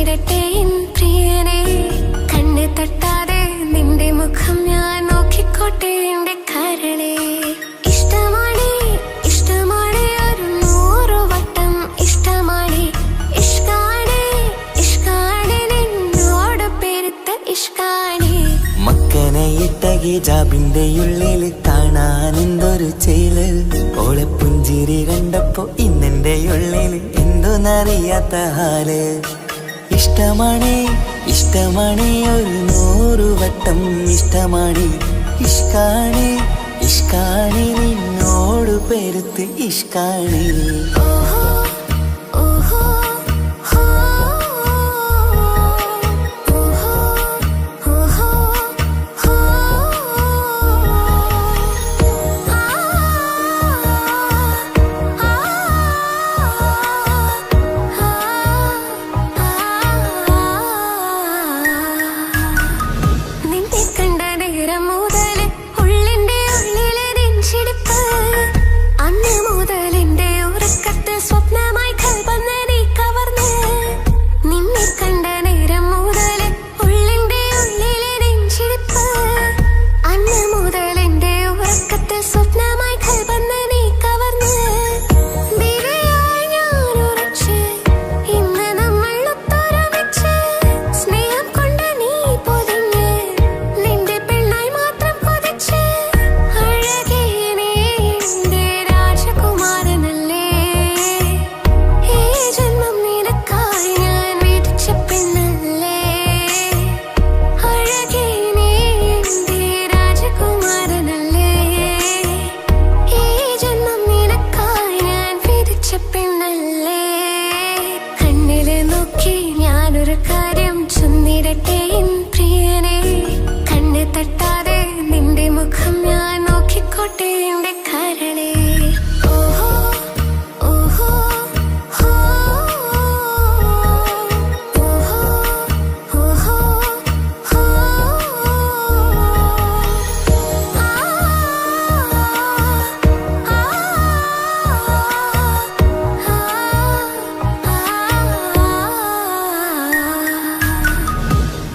ചൊന്നിടട്ടെ N പ്രിയനെ, കണ്ണ് തട്ടാതെ നിന്റെ മുഖം ഞാൻ നോക്കിക്കോട്ടെ എന്റെ കരളെ. ഇഷ്ടമാണ് ഇഷ്ടമാണ് ഒരു 100 വട്ടം ഇഷ്ടമാണ്. ഇഷ്കാണ് ഇഷ്കാണ് നിന്നോട് പെരുത്ത ഇഷ്കാണ്. മക്കനയിട്ട ഹിജാബിന്റെ ഉള്ളിൽ കാണാൻ എന്തൊരു ചേല്. ഓളെ പുഞ്ചിരി കണ്ടപ്പോ ഇന്നെന്റെ ഉള്ളിൽ എന്തോന്നറിയാത്ത ഹാല്. ഇഷ്ടമാണ് ഇഷ്ടമാണ് ഒരു 100 വട്ടം ഇഷ്ടമാണ്. ഇഷ്കാണ് ഇഷ്കാണ് നിന്നോട് പെരുത്ത് ഇഷ്കാണ്.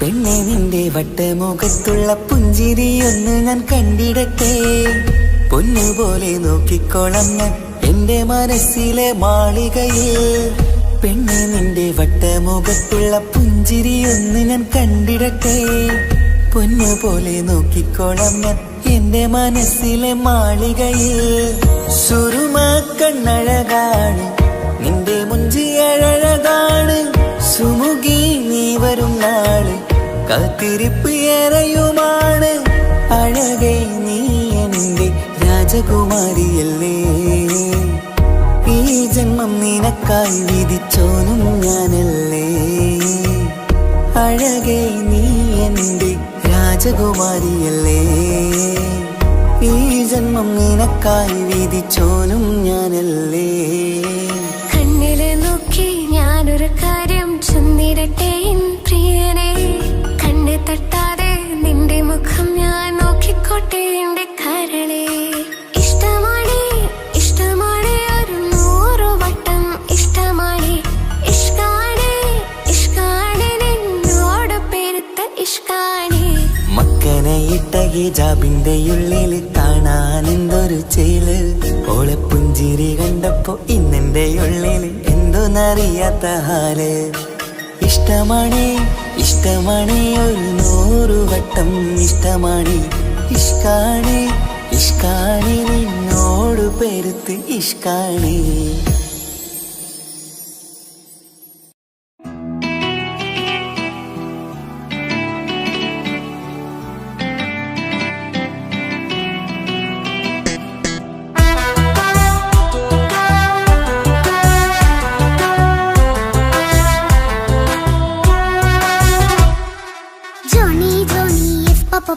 പെണ്ണെ നിന്റെ വട്ടമുഖത്തുള്ള പുഞ്ചിരിയൊന്ന് ഞാൻ കണ്ടിടട്ടെ. പൊന്നുപോലെ നോക്കിക്കോളം ഞാൻ എന്റെ മനസ്സിലെ മാളികയിൽ. പെണ്ണെ നിന്റെ വട്ടമുഖത്തുള്ള പുഞ്ചിരിയൊന്ന് ഞാൻ കണ്ടിടട്ടെ. പൊന്നുപോലെ നോക്കിക്കോളം ഞാൻ എന്റെ മനസ്സിലെ മാളികയിൽ. സുറുമ കണ്ണഴകാണ് നിന്റെ മുഞ്ചിയഴകാണ്. സുമുഖി നീ വരും നാള് കാത്തിരിപ്പ് ഏറെയുമാണ്. അഴകേ നീ എന്റെ രാജകുമാരിയല്ലേ. ഈ ജന്മം നിനക്കായി വിധിച്ചോനും ഞാനല്ലേ. അഴകേ നീ എന്റെ രാജകുമാരിയല്ലേ. ഈ ജന്മം നിനക്കായി വിധിച്ചോനും ഞാനല്ലേ. കണ്ണില് നോക്കി ഞാനൊരു കാര്യം ചൊന്നിടട്ടെ എൻ പ്രിയനെ, കണ്ണ് തട്ടാതെ നിന്റെ മുഖം ഞാൻ നോക്കിക്കോട്ടെ എന്റെ കരളെ. ഇഷ്ടമാണ് ഇഷ്ടമാണ് ഒരു 100 വട്ടം ഇഷ്ടമാണ്. ഇഷ്കാണ് ഇഷ്കാണ് നിന്നോട് പെരുത്ത ഇഷ്കാണ്. മക്കനയിട്ട ഹിജാബിന്റെ ഉള്ളിൽ കാണാൻ എന്തൊരു ചേല്. ഓളെ പുഞ്ചിരി കണ്ടപ്പോ ഇന്നെന്റെ ഉള്ളിൽ എന്തോന്നറിയാത്ത ഹാല്. ഇഷ്ടമാണ് ഇഷ്ടമാണ് ഒരു 100 വട്ടം ഇഷ്ടമാണ്. ഇഷ്കാണ് ഇഷ്കാണ് നിന്നോട് പെരുത്ത് ഇഷ്കാണ്.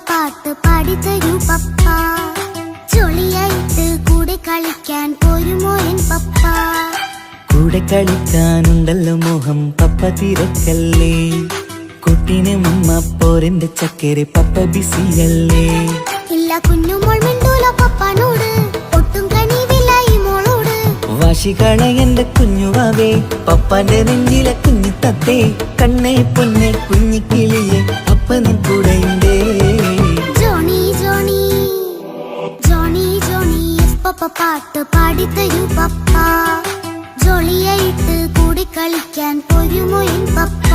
പാട്ട് പാടിത്തരൂ പപ്പ. ജോളിയായിട്ട് കൂടെ കളിക്കാൻ പോരുമോ എൻ പപ്പ. കൂടെ കളിക്കാനുണ്ടല്ലോ മോഹം പപ്പ തിരക്കല്ലേ. കുട്ടീനെ മുമ്മ പോരെന്റെ ചക്കരെ പപ്പ ബിസിയല്ലേ. ഇല്ല കുഞ്ഞുമോൾ മിണ്ടൂല പപ്പനോട്, ഒട്ടും കനിവില്ല ഈ മോളോട്. വാശികളെ എന്റെ കുഞ്ഞുവാവേ പപ്പാന്റെ നെഞ്ചിലെ കുഞ്ഞു തത്തേ കണ്ണേ പൊന്നെ കുഞ്ഞിക്കിളിയെ അപ്പനും കൂടെയുണ്ടേ ജോണി ജോണി ജോണി ജോണി പപ്പ പാട്ട് പാടിത്തരൂ പപ്പ ജോളിയായിട്ട് കൂടി കളിക്കാൻ ഒരുമോ എൻ പപ്പ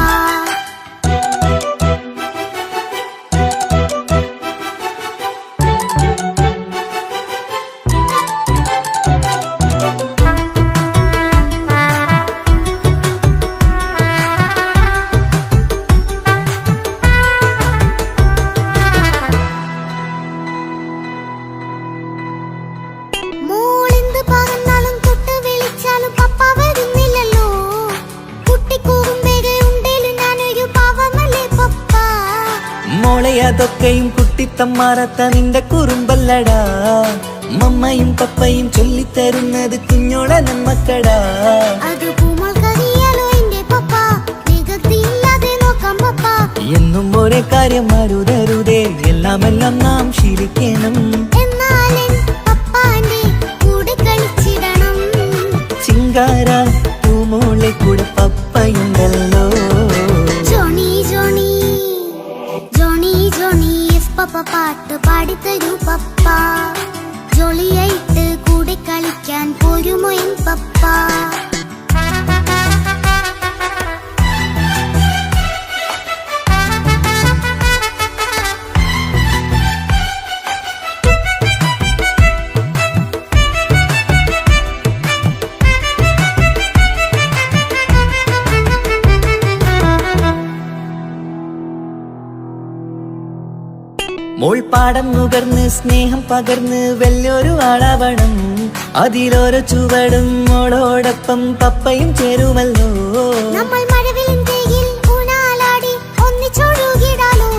അതൊക്കെയും കുട്ടിത്തമ്മാറത്ത നിന്റെ കുറുമ്പല്ലടാ മമ്മയും പപ്പയും ചൊല്ലിത്തരുന്നത് കുഞ്ഞോളെ നമ്മക്കടാ എന്നും ഒരേ കാര്യം അരുതരുതേ എല്ലാം നാം ശീലിക്കണം ചിങ്കാര പൂമോളെ കൂടെ പപ്പയുണ്ടല്ലോ പപ്പ പാട്ട് പാടിത്തരൂ പപ്പ ജോളിയായിട്ട് കൂടെ കളിക്കാൻ പോരുമോ എൻ പപ്പ മോൾ പാടം നുകർന്ന് സ്നേഹം പകർന്ന് വലിയൊരു ആളാവണം അതിലോരോ ചുവടും മോളോടൊപ്പം പപ്പയും ചേരുമല്ലോ നമ്മൾ മഴവിലിൻ തേയിൽ ഊനാലാടി ഒന്നിച്ചൊഴുകിടാലോ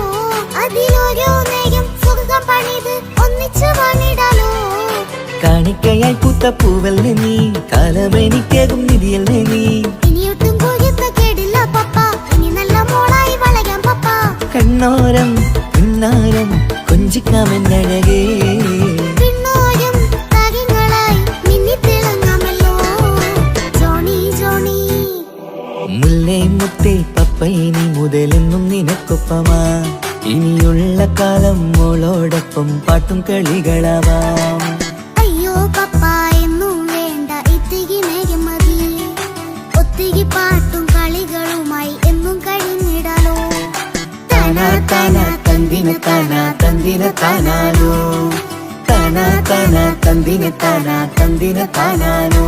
അതിലോരോ നേരം സുഖം പണിത് ഒന്നിച്ചു വാണിടാലോ കാണിക്കയായി പൂത്ത പൂവല്ലേ നീ കാലമെനിക്കേകും നിധിയല്ലേ നീ ഇനിയൊട്ടും കുരുത്ത കേടില്ല പപ്പ ഇനി നല്ല മോളായി വളരാം പപ്പ കണ്ണോരം പിന്നാരം കൊഞ്ചിക്കാമെന്നഴകേ പിന്നോരം താരങ്ങളായി മിന്നിത്തിളങ്ങാമല്ലോ ജോണി ജോണി മുല്ലേ മുത്തേ പപ്പ ഇനി മുതലെന്നും നിനക്കൊപ്പമാ ഇനിയുള്ള കാലം മോളോടൊപ്പം പാട്ടും കളികളാവാം അയ്യോ പപ്പ എന്നും വേണ്ട ഇത്തിരി നേരം മതി ഒത്തിരി പാട്ടും കളികളുമായി എന്നും കഴിഞ്ഞിടാലോ താനാ താനാ തന്തിന താനാ തന്തിന താനാനോ താനാ താനാ തന്തിന താനാ തന്തിന താനാനോ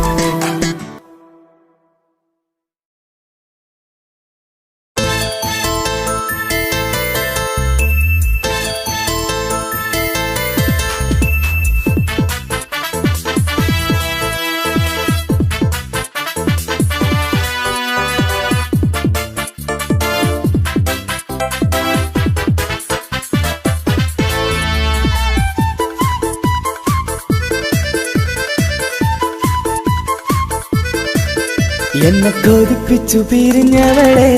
എന്നെ കൊതിപ്പിച്ചു പിരിഞ്ഞവളെ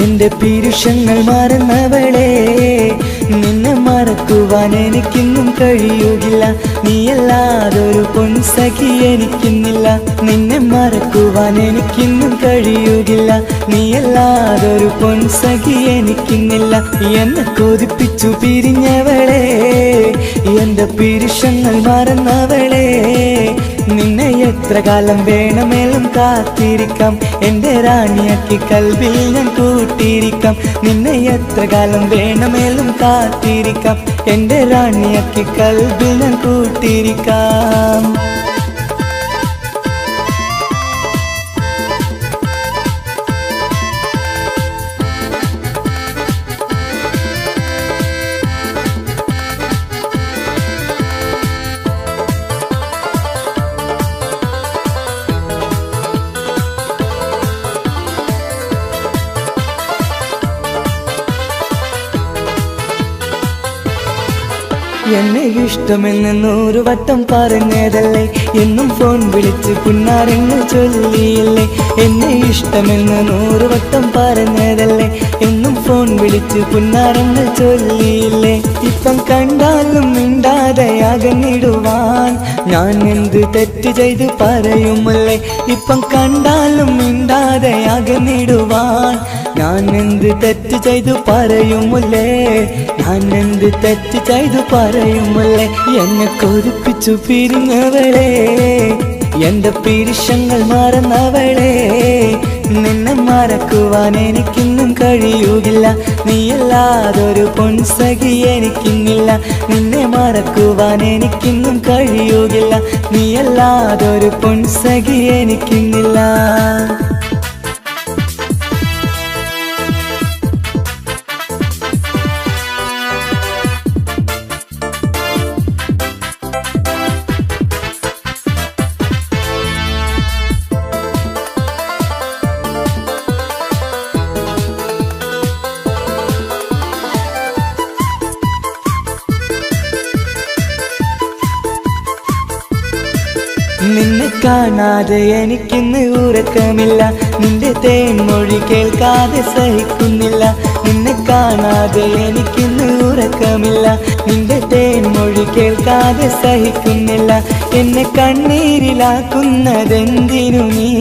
എന്റെ പീരുഷങ്ങൾ മറന്നവളെ നിന്നെ മറക്കുവാൻ എനിക്കിന്നും കഴിയുകില്ല നീയല്ലാതൊരു പൊൻസഖി എനിക്കിന്നില്ല നിന്നെ മറക്കുവാൻ എനിക്കിന്നും കഴിയുകില്ല നീയല്ലാതൊരു പൊൻസഖി എനിക്കിന്നില്ല എന്നെ കൊതിപ്പിച്ചു പിരിഞ്ഞവളെ എന്റെ പീരുഷങ്ങൾ മറന്നവളെ നിന്നെ എത്ര കാലം വേണമെങ്കിലും കാത്തിരിക്കാം എന്റെ റാണിയാക്കി കൽവിൽ ഞാൻ കൂട്ടിയിരിക്കാം നിന്നെ എത്ര കാലം വേണമെങ്കിലും കാത്തിരിക്കാം എന്റെ റാണിയാക്കി കൽവിൽ ഞാൻ കൂട്ടിയിരിക്കാം എന്നെ ഇഷ്ടമെന്ന് 100 വട്ടം പറഞ്ഞതല്ലേ, എന്നും ഫോൺ വിളിച്ച് പുന്നാരങ്ങൾ ചൊല്ലിയില്ലേ. എന്നെ ഇഷ്ടമെന്ന് 100 വട്ടം പറഞ്ഞതല്ലേ, എന്നും ഫോൺ വിളിച്ച് പുന്നാരങ്ങൾ ചൊല്ലിയില്ലേ. ഇപ്പം കണ്ടാലും മിണ്ടാതെ അകന്നിടുവാൻ ഞാൻ എന്ത് തെറ്റ് ചെയ്ത് പറയുമല്ലേ. ഇപ്പം കണ്ടാലും മിണ്ടാതെ അകന്നിടുവാൻ ഞാൻ എന്ത് തെറ്റ് ചെയ്തു പറയുമല്ലേ, ഞാൻ എന്ത് തെറ്റ് ചെയ്തു പറയുമല്ലേ. എന്നെ കൊതിപ്പിച്ചു പിരിഞ്ഞവളെ, എന്റെ പിരിശങ്ങൾ മറന്നവളെ, നിന്നെ മറക്കുവാൻ എനിക്കിന്നും കഴിയുകില്ല. നീയല്ലാതൊരു പൊൻസഖി എനിക്കിന്നില്ല. നിന്നെ മറക്കുവാൻ എനിക്കിന്നും കഴിയുകില്ല. നീയല്ലാതൊരു പൊൻസഖി എനിക്കിന്നില്ല. നിന്നെ കാണാതെ എനിക്കിന്ന് ഉറക്കമില്ല, നിന്റെ തേൻമൊഴി കേൾക്കാതെ സഹിക്കുന്നില്ല. നിന്നെ കാണാതെ എനിക്കിന്ന് ഉറക്കമില്ല, നിന്റെ തേൻമൊഴി കേൾക്കാതെ സഹിക്കുന്നില്ല. എന്നെ കണ്ണീരിലാക്കുന്നതെന്തിനു നീ,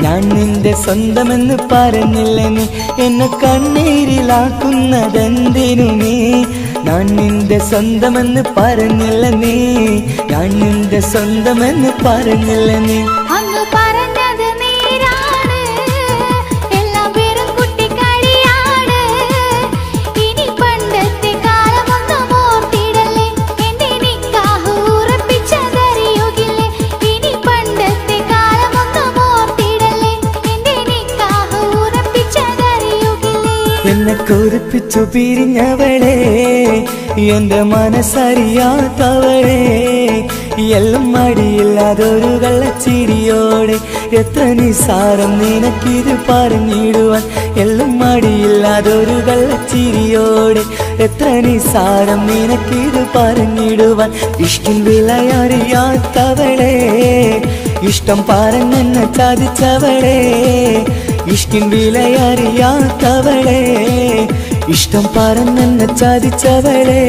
ഞാൻ നിന്റെ സ്വന്തമെന്ന് പറഞ്ഞില്ല നീ. എന്നെ കണ്ണീരിലാക്കുന്നതെന്തിനു നീ, ഞാൻ നിന്റെ സ്വന്തമെന്ന് പറഞ്ഞില്ല നീ. ഞാൻ നിന്റെ സ്വന്തമെന്ന് പറഞ്ഞില്ല നീ. അങ്ങ് പറഞ്ഞത് നേരാണ്, എല്ലാം വെറും കുട്ടിക്കളിയാണ്. ഇനി പണ്ടത്തെ കാലമൊന്നും ഓർത്തിടല്ലേ, എന്റെ നിക്കാഹ് ഉറപ്പിച്ചതറിയുകില്ലേ. ഇനി പണ്ടത്തെ കാലമൊന്നും ഓർത്തിടല്ലേ, എന്റെ നിക്കാഹ് ഉറപ്പിച്ചതറിയുകില്ലേ. എന്നെ കൊതിപ്പിച്ചു പിരിഞ്ഞവളെ, എന്റെ മനസ്സറിയാത്തവളെ, എല്ലാം മടിയില്ലാതൊരു കള്ളച്ചിരിയോടെ. എത്ര നിസാരം നിനക്കിത് പറഞ്ഞിടുവാൻ, എല്ലാം മടിയില്ലാതൊരു കള്ളച്ചിരിയോടെ. എത്ര നിസാരം നിനക്കിത് പറഞ്ഞിടുവാൻ. ഇഷ്കിൻ വിലയറിയാത്തവളെ, ഇഷ്ടം പറഞ്ഞെന്നെ ചതിച്ചവളെ. ഇഷ്കിൻ വിലയറിയാത്തവളെ, ഇഷ്ടം പറഞ്ഞെന്നെ ചതിച്ചവളെ.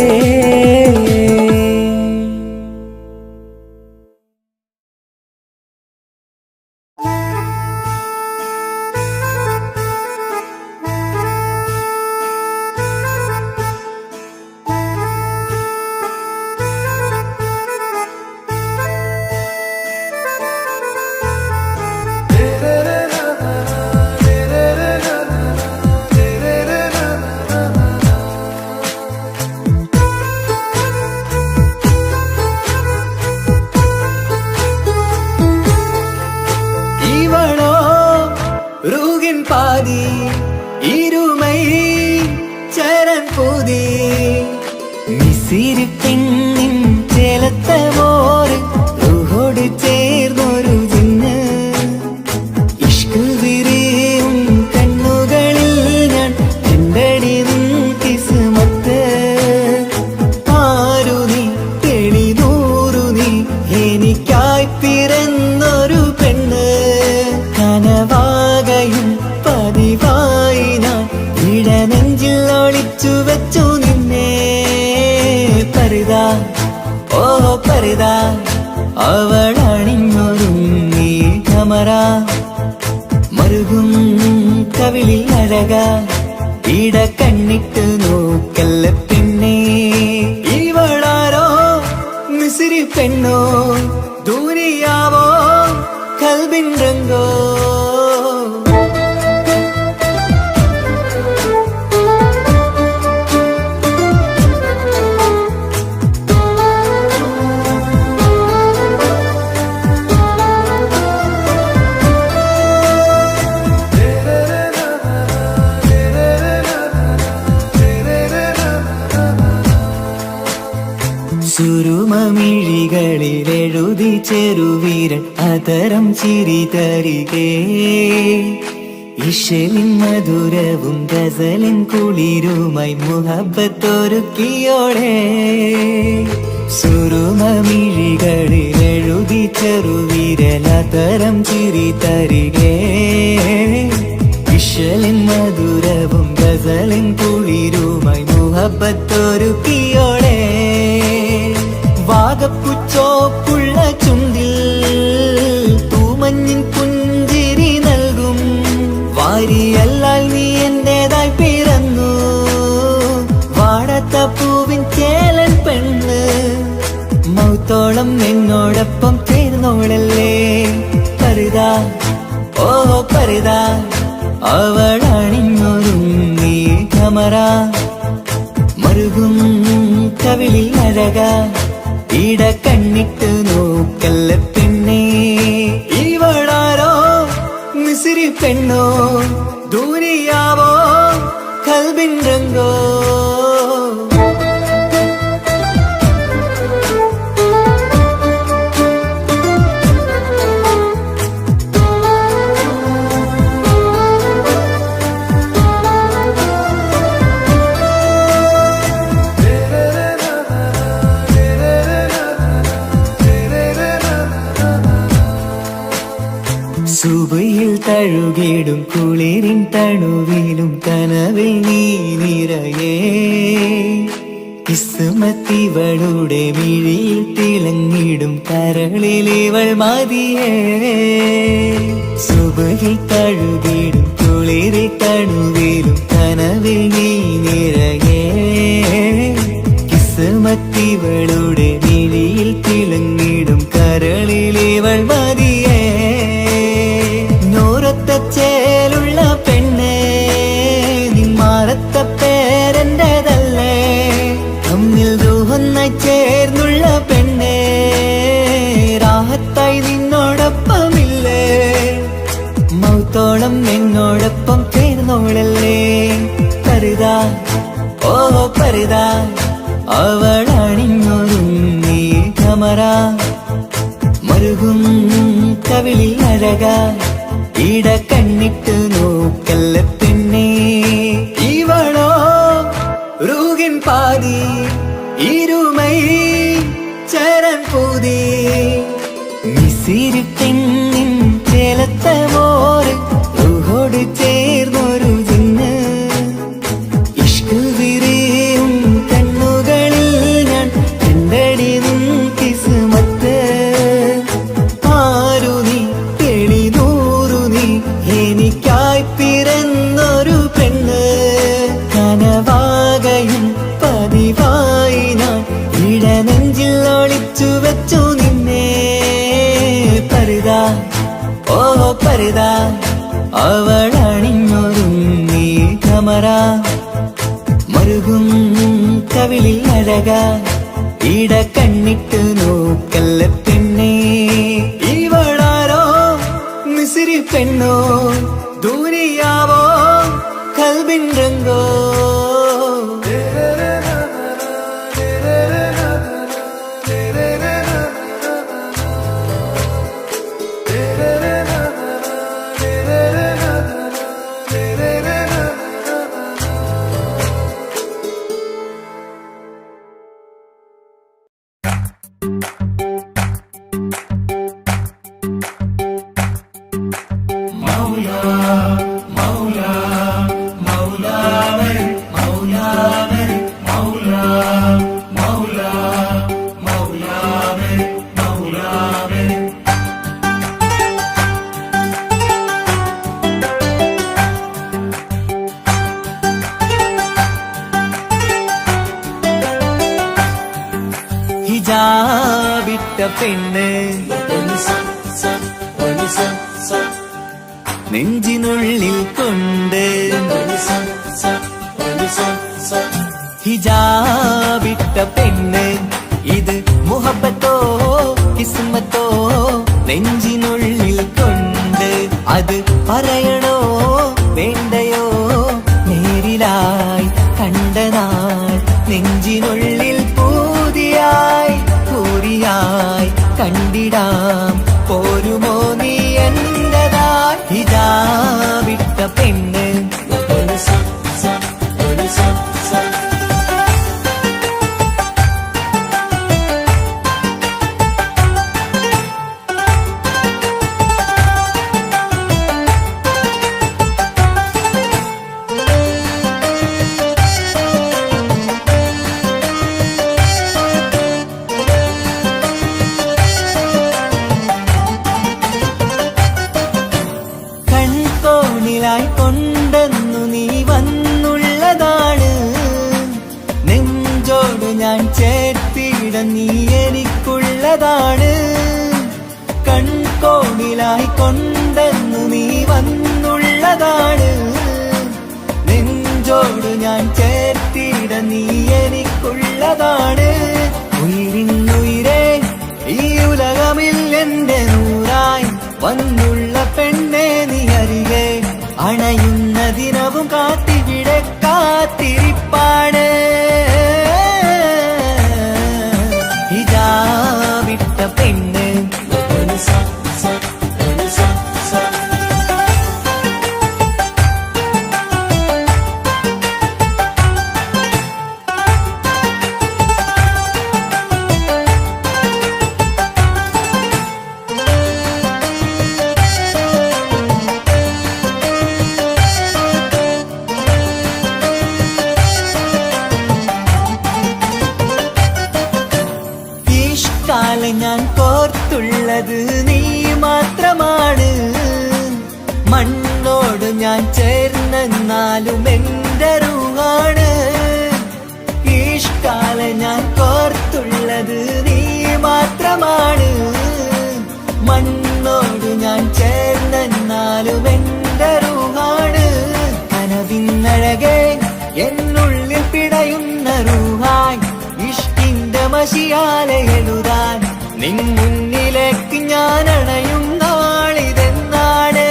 பாதி இருமை சரண் பூதி மிசிறு பெண்ணின் ചേലത്ത മോര് റൂഹോട് ചേർന്നൊരു ജിന്ന് ഇഷ്ക് വിരിയും കണ്ണുകളിൽ ഞാൻ കണ്ടടി നിൻ കിസ്മത്ത് ആരു നീ തെളിനൂറു നീ എനിക്കായി പിറന്നൊരു പെണ്ണ് കനവാകയും പതിവായി ഞാൻ ഇടനെഞ്ചിൽ ഒളിച്ചു വെച്ചു നിന്നെ പരിതാ ഓ പരിതാ അവളണിഞ്ഞൊരുങ്ങി കമറ മരുകും കവിളിൽ അഴക ഇട കണ്ണിട്ട് നോക്കല്ല പെണ്ണേ ഇവളാരോ മിസിരി പെണ്ണോ ദൂരിയാവോ കൽബിൻ രംഗോ സുരുമമിഴികളിലെഴുതി ചെറുവീരൻ അതരം ചിരി തരികേ ഇശലിൻ മധുരവും ഗസലിൻ കുളിരുമായി മുഹബത്തൊരുക്കിയോടെ സുറുമമിഴികളിൽ എഴുതി ചെറുവിരലതരം ചിരി തരികേ ഇശലിൻ മധുരവും ഗസലിൻ കുളിരുമായി മുഹബത്തൊരുക്കിയോടെ വാഗപ്പുച്ചോപ്പുള്ള ചുണ്ടിൽ തൂമഞ്ഞിൻ പുഞ്ചിരി നൽകും വാരിയല്ലാൽ നീ എന്റേതായി പിറന്നു വാടാത്ത പൂവിൻ ചേലൻ പെണ്ണ് മൗത്തോളം എന്നോടൊപ്പം ചേർന്നോളല്ലേ പരിതാ ഓ പരിതാ അവളണിഞ്ഞൊരുങ്ങി കമറ മറുകും കവിളിൽ അഴക ഇട കണ്ണിട്ട് നോക്കല്ല പെണ്ണേ ഇവളാരോ മിസിരി പെണ്ണോ ദൂരിയാവോ കൽബിൻ രംഗോ സുബയിൽ തഴുകിടും കുളിരിൻ തണുവിലും കനവിൽ നീ നിറയേ കിസ്മത്തിവളുടെ മിഴിയിൽ തിളങ്ങിടും കരളിലിവൾ മതിയേ സുബയിൽ തഴുകിടും കുളിരിൻ തണുവിലും കനവിൽ നീ നിറയേ കിസ്മത്തിവളുടെ മിഴിയിൽ തിളങ്ങിടും കരളിലിവൾ മതിയേ ചേലുള്ള പെണ്ണേ നിന്മാറത്ത പേരെന്റേതല്ലേ തമ്മിൽ റൂഹൊന്നായി ചേർന്നുള്ള പെണ്ണേ രാഹത്തായി നിന്നോടൊപ്പമില്ലേ മൗത്തോളം എന്നോടൊപ്പം ചേർന്നോളല്ലേ പരിതാ ഓ പരിതാ അവളണിഞ്ഞൊരുങ്ങി കമറ മറുകും കവിളിൽ അഴക ഇട കണ്ണിട്ട് നോക്കല്ല പെണ്ണേ ഇവളോ റൂകിൻ പാതി ഇരുമൈ ചരൻ പൂതി മിസിരി പെണ്ണിൻ ചേലത്ത മോറ് റൂഹോട് ചേർന്നൊരു ജിന്ന് ഇഷ്ക് വിരിയും കണ്ണുകളിൽ ഞാൻ കണ്ടടി നിൻ കിസ്മത്ത് ആരു നീ എനിക്കായി പിറന്നൊരു പെണ്ണ് കനവാകയും പതിവായി ഞാൻ ഇടനെഞ്ചിൽ ഒളിച്ചു വെച്ചു നിന്നെ പരിതാ ഓ പരിതാ അവളണിഞ്ഞൊരുങ്ങി കമറ മറുകും കവിളിൽ അഴക ഇട കണ്ണിട്ട് നോക്കല്ല പെണ്ണേ ഇവളാരോ മിസിരി പെണ്ണോ ദൂരിയാവോ കൽബിൻ രംഗോ ഹിജാബിട്ട പെണ്ണ് നെഞ്ചിനുള്ളിൽ കൊണ്ട് ഹിജാബിട്ട പെണ്ണ് ഇത് മുഹബത്തോ കിസ്മത്തോ നെഞ്ചിനുള്ളിൽ കൊണ്ട് അത് പറയണോ വേണ്ടയോ നേരിലായി കണ്ട നാൾ നെഞ്ചിനുള്ളിൽ പൂതിയായി പൂരിയായി കണ്ടിടാം പോരുമോ നീ എന്റതായി ഹിജാബിട്ട പെണ്ണ് കൊണ്ടെന്നു നീ വന്നുള്ളതാണ് നെഞ്ചോട് ഞാൻ ചേർത്തിട നീ എനിക്കുള്ളതാണ് കൺകോണിലായി കൊണ്ടെന്നു നീ വന്നുള്ളതാണ് നെഞ്ചോട് ഞാൻ ചേർത്തിട നീ എനിക്കുള്ളതാണ് ഉയിരിന്നുയിരേ ഈ ഉലകമിൽ എന്റെ നൂറായി വന്നുള്ള പെണ്ണെ നീ അരികെ അണയുന്ന ദിനവും കാത്തിവിടെ കാത്തിരിപ്പാണ് ഇതാ വിട്ട പെണ്ണ് ഞാൻ കോർത്തുള്ളത് നീ മാത്രമാണ് മണ്ണോട് ഞാൻ ചേർന്നെന്നാലും എന്റെ റൂഹാണ് ഈഷ്കാല ഞാൻ കോർത്തുള്ളത് നീ മാത്രമാണ് മണ്ണോട് ഞാൻ ചേർന്നെന്നാലും എന്റെ റൂഹാണ് കനവിന്നഴകെ എന്നുള്ളിൽ പിടയുന്ന റൂഹായി ഇഷ്കിന്റെ മഷിയാലെ എഴുതാൻ നിൻ മുന്നിലേക്ക് ഞാൻ അണയും നാളിതെന്നാണ്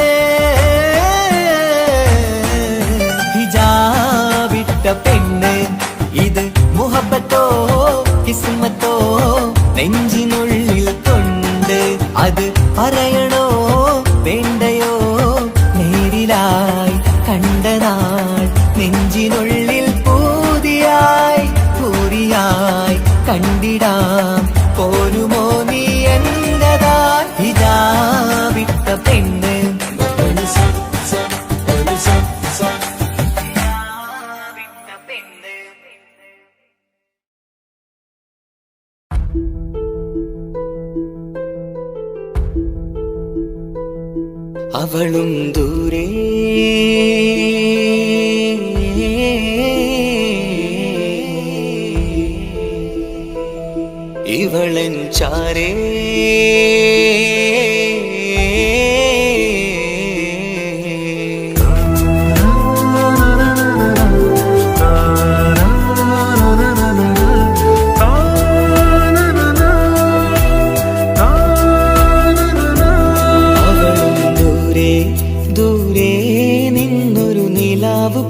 ഹിജാബിട്ട പെണ്ണ് ഇത് മുഹബത്തോ കിസ്മത്തോ നെഞ്ചിനുള്ളിൽ കൊണ്ട് അത് പറയണോ വേണ്ടയോ നേരിലായി കണ്ട നാൾ നെഞ്ചിനുള്ളിൽ പൂതിയായി പൂരിയായി കണ്ടിടാം പോരുമോ നീ എന്നതാ ഇതാ വിട്ട പെണ്ണ് അവളും ദൂരെ ഇവളൻ ചാരേ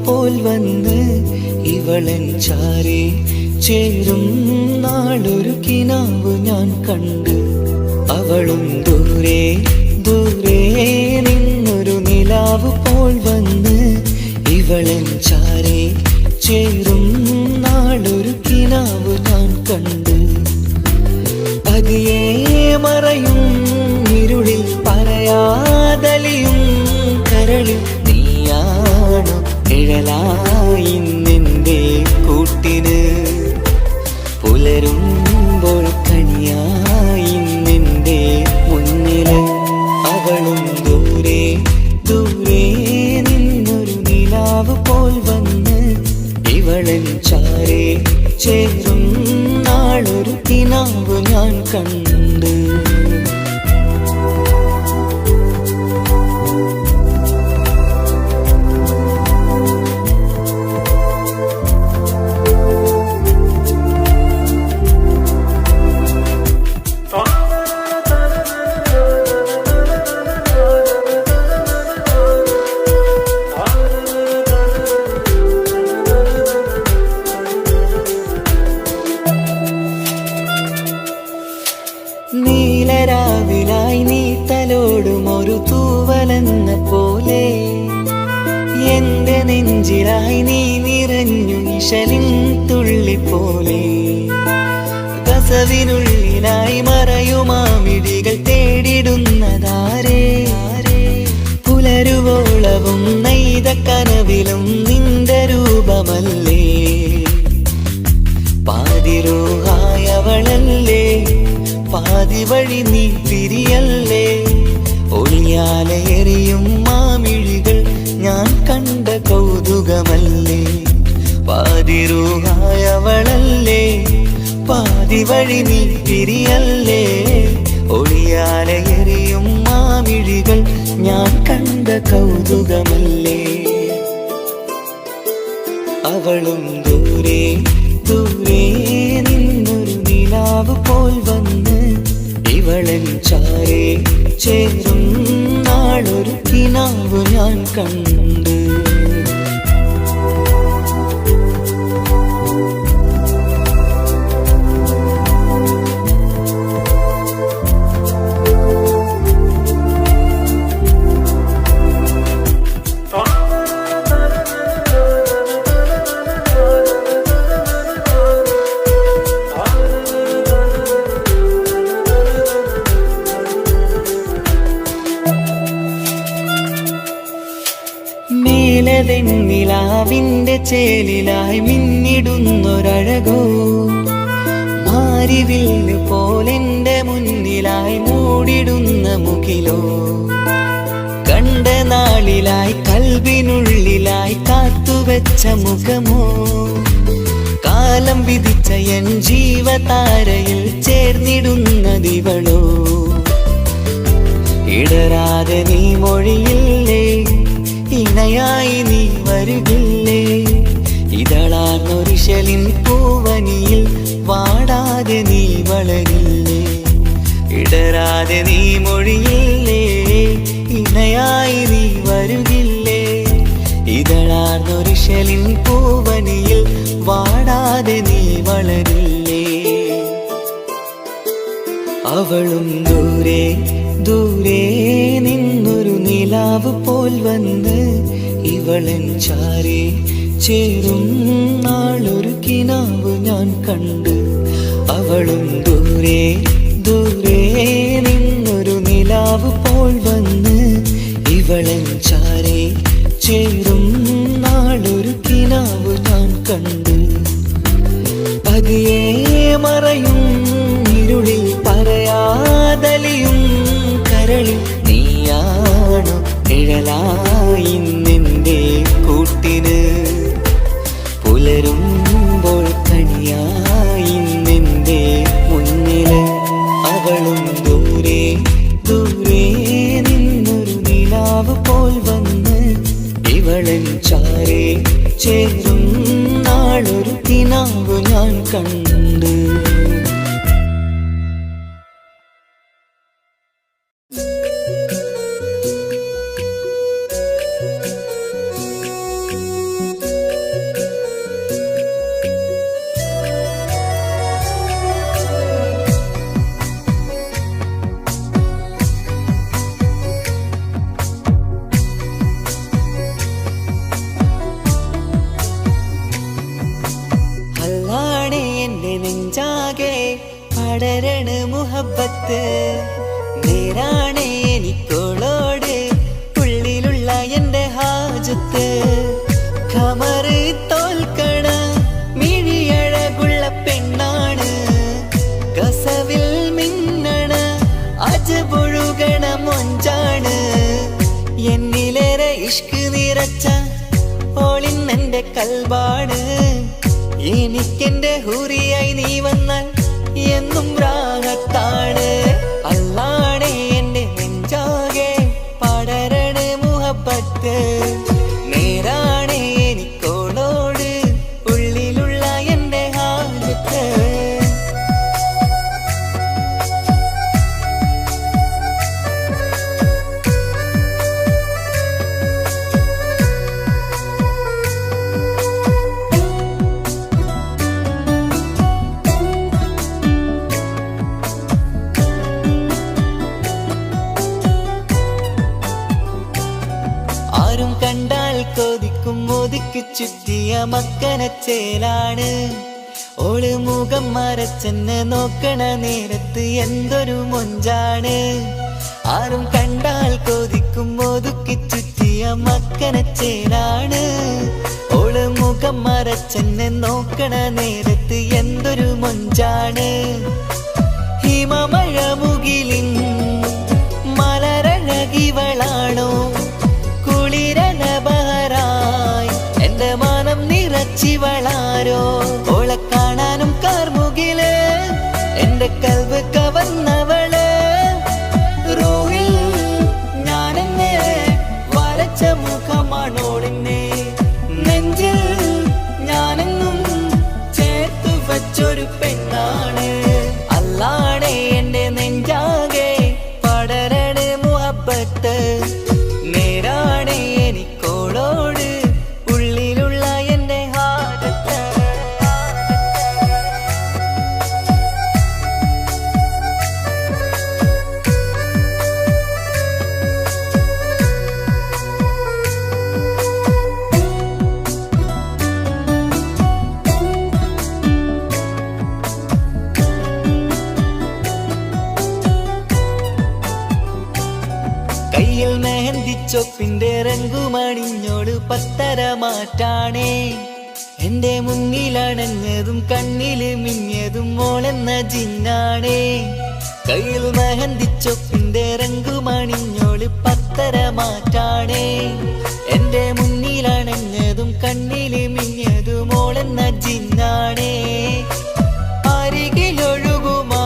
പോൽ വന്ന് ഇവളൻ ചാരേ ചേരും നാളൊരു കിനാവ് ഞാൻ കണ്ട് അവളും ദൂരെ ദൂരെ നിന്നൊരു നിലാവ് പോൽ വന്ന് ഇവളൻ ചാരേ ചേരും നാളൊരു കിനാവ് ഞാൻ കണ്ട് പതിയെ മറയും ഇരുളിൽ പറയാതലിയും കരളിൽ നീയാണോ നിഴലായി നിന്റെ കൂട്ടിന് പുലരുമ്പോൾ കണിയായി നിന്റെ മുന്നില് അവളും ദൂരെ ദൂരെ നിന്നൊരു നിലാവ് പോൽ വന്ന് ഇവളൻ ചാരേ ചേരും നാളൊരു കിനാവ് ഞാൻ കണ്ട് നീലരാവിലായി നീ തലോടും ഒരു തൂവലെന്ന പോലെ നെഞ്ചിലായി നീ നിറഞ്ഞു നിശലിൻ തുള്ളി പോലെ കസവിനുള്ളിലായി മറയുമാമിടികൾ തേടിടുന്നതാരേ പുലരുവോളവും നെയ്ത കനവിലും നിന്റെ രൂപമല്ലേ പാതിരൂഹായവളല്ലേ പാതി വഴി നീ പിരിയല്ലേ ഒളിയാലെറിയും മാമിഴികൾ ഞാൻ കണ്ട കൗതുകമല്ലേ പാതിരൂഹായവളല്ലേ പാതി വഴി നീ പിരിയല്ലേ ഒളിയാലെറിയും മാമിഴികൾ ഞാൻ കണ്ട കൗതുകമല്ലേ അവളും ദൂരെ ദൂരെ നിന്നൊരു നിലാവ് പോൽ വന്ന് ഇവളൻ ചാരേ ചേരും നാളൊരു കിനാവ് ഞാൻ കണ്ട് നിലാവിന്റെ ചേലിലായി മിന്നിടുന്നൊരഴകോ മാരിവില്ല് പോലെന്റെ മുന്നിലായി മൂടിടുന്ന മുകിലോ കണ്ട നാളിലായി കൽവിനുള്ളിലായി കാത്തുവെച്ച മുഖമോ കാലം വിധിച്ച എൻ ജീവതാരയിൽ ചേർന്നിടുന്നതിവളോ ഇടരാതെ നീ മൊഴിയില്ലേ ഇണയായി നീ വരുകില്ലേ ഇതളാർന്നൊരിശലിൻ പൂവനിയിൽ വാടാതെ നീ വളരില്ലേ ഇടരാതെ നീ മൊഴിയില്ലേ ഇണയായി നീ വരുകില്ലേ ഇതളാർന്നൊരിശലിൻ പൂവനിയിൽ വാടാതെ നീ വളരില്ലേ അവളും ദൂരെ ദൂരെ നിന്നൊരു നിലാവ് പോൽ വന്ന് ഇവളൻ ചാരേ ചേരും നാളൊരു കിനാവ് ഞാൻ കണ്ട് അവളും ദൂരെ ദൂരെ നിന്നൊരു നിലാവ് പോൽ വന്ന് ഇവളൻ ചാരേ ചേരും നാളൊരു കിനാവ് ഞാൻ കണ്ട് പതിയെ മറയും ഇരുളിൽ പറയാതലിയും കരളിൽ നീയാണോ നിഴലായി നിന്റെ കൂട്ടിന് പുലരുമ്പോൾ കണിയായി നിന്റെ മുന്നില് അവളും ദൂരെ ദൂരെ നിന്നൊരു നിലാവ് പോൽ വന്ന് ഇവളൻ ചാരേ ചേരും നാളൊരു കിനാവ് ഞാൻ കണ്ട് പടരണ മുഹബത്ത് നേരാണ് എനിക്കോളോട് ഉള്ളിലുള്ള എന്റെ ഹാജത്ത് ഖമറ് തോൽക്കണ മിഴിയഴകുള്ള പെണ്ണാണ് കസവിൽ മിന്നണ അജപൊഴുകണ മൊഞ്ചാണ് എന്നിലേറെ ഇഷ്ക് നിറച്ച ഓളിന്നെന്റെ കൽബാണ് എനിക്കെന്റെ ഹൂറിയായി നീ വന്നാൽ എന്നും രാഗത്താണ് അല്ലാണേ എന്റെ നെഞ്ചാകെ പടരണ മുഹബത്ത് നേരാണേ എനിക്കോളോട് ഉള്ളിലുള്ള എന്റെ ഹാജത്ത് മുടിക്ക് ചുറ്റിയ മക്കനച്ചേലാണ്. ഓള് മുഖം മറച്ചെന്നെ നോക്കണ നേരത്ത് എന്തൊരു മൊഞ്ചാണ്. ആരും കണ്ടാൽ കൊതിക്കും ഒതുക്കി ചുറ്റിയ മക്കനച്ചേലാണ്. ഓള് മുഖം മറച്ചെന്നെ നോക്കണ നേരത്ത് എന്തൊരു മൊഞ്ചാണ്. ഹിമമഴ മുകിലിൻ മലരഴകിവളാണോ കുളിരന ബഹറായി എന്റെ മാനം നിറച്ചിവളാരോ. ഓളെ കാണാനും കാർമുകില് എന്റെ കൽവ് കവർന്നവള്. റൂഹിൽ ഞാനെന്നെ വരച്ച മുഖമാണോളിന്നെ. നെഞ്ചിൽ ഞാനെന്നും ചേർത്തു വച്ചൊരു പെണ്ണാണ്. അല്ലാണേ എന്റെ നെഞ്ചാകെ പടരണ മുഹബ്ബത്ത്. നേരാണേ എനിക്കോളോട് ഉള്ളിലുള്ള എന്റെ ഹാജത്ത്. കയ്യിൽ മെഹന്തിച്ചൊപ്പിന്റെ രംഗുമണിഞ്ഞോട് പത്തര മാറ്റാണേ. എന്റെ മുന്നിലണഞ്ഞതും കണ്ണില് മിഞ്ഞതും മോളെന്ന ജിന്നാണേ. കയ്യിൽ മെഹന്തിച്ചൊപ്പിന്റെ രംഗുമണിഞ്ഞോട് പത്തര മാറ്റാണേ. എന്റെ മുന്നിലണഞ്ഞതും കണ്ണില് മിഞ്ഞതും മോളെന്ന ജിന്നാണേ. അരികിലൊഴുകുമാ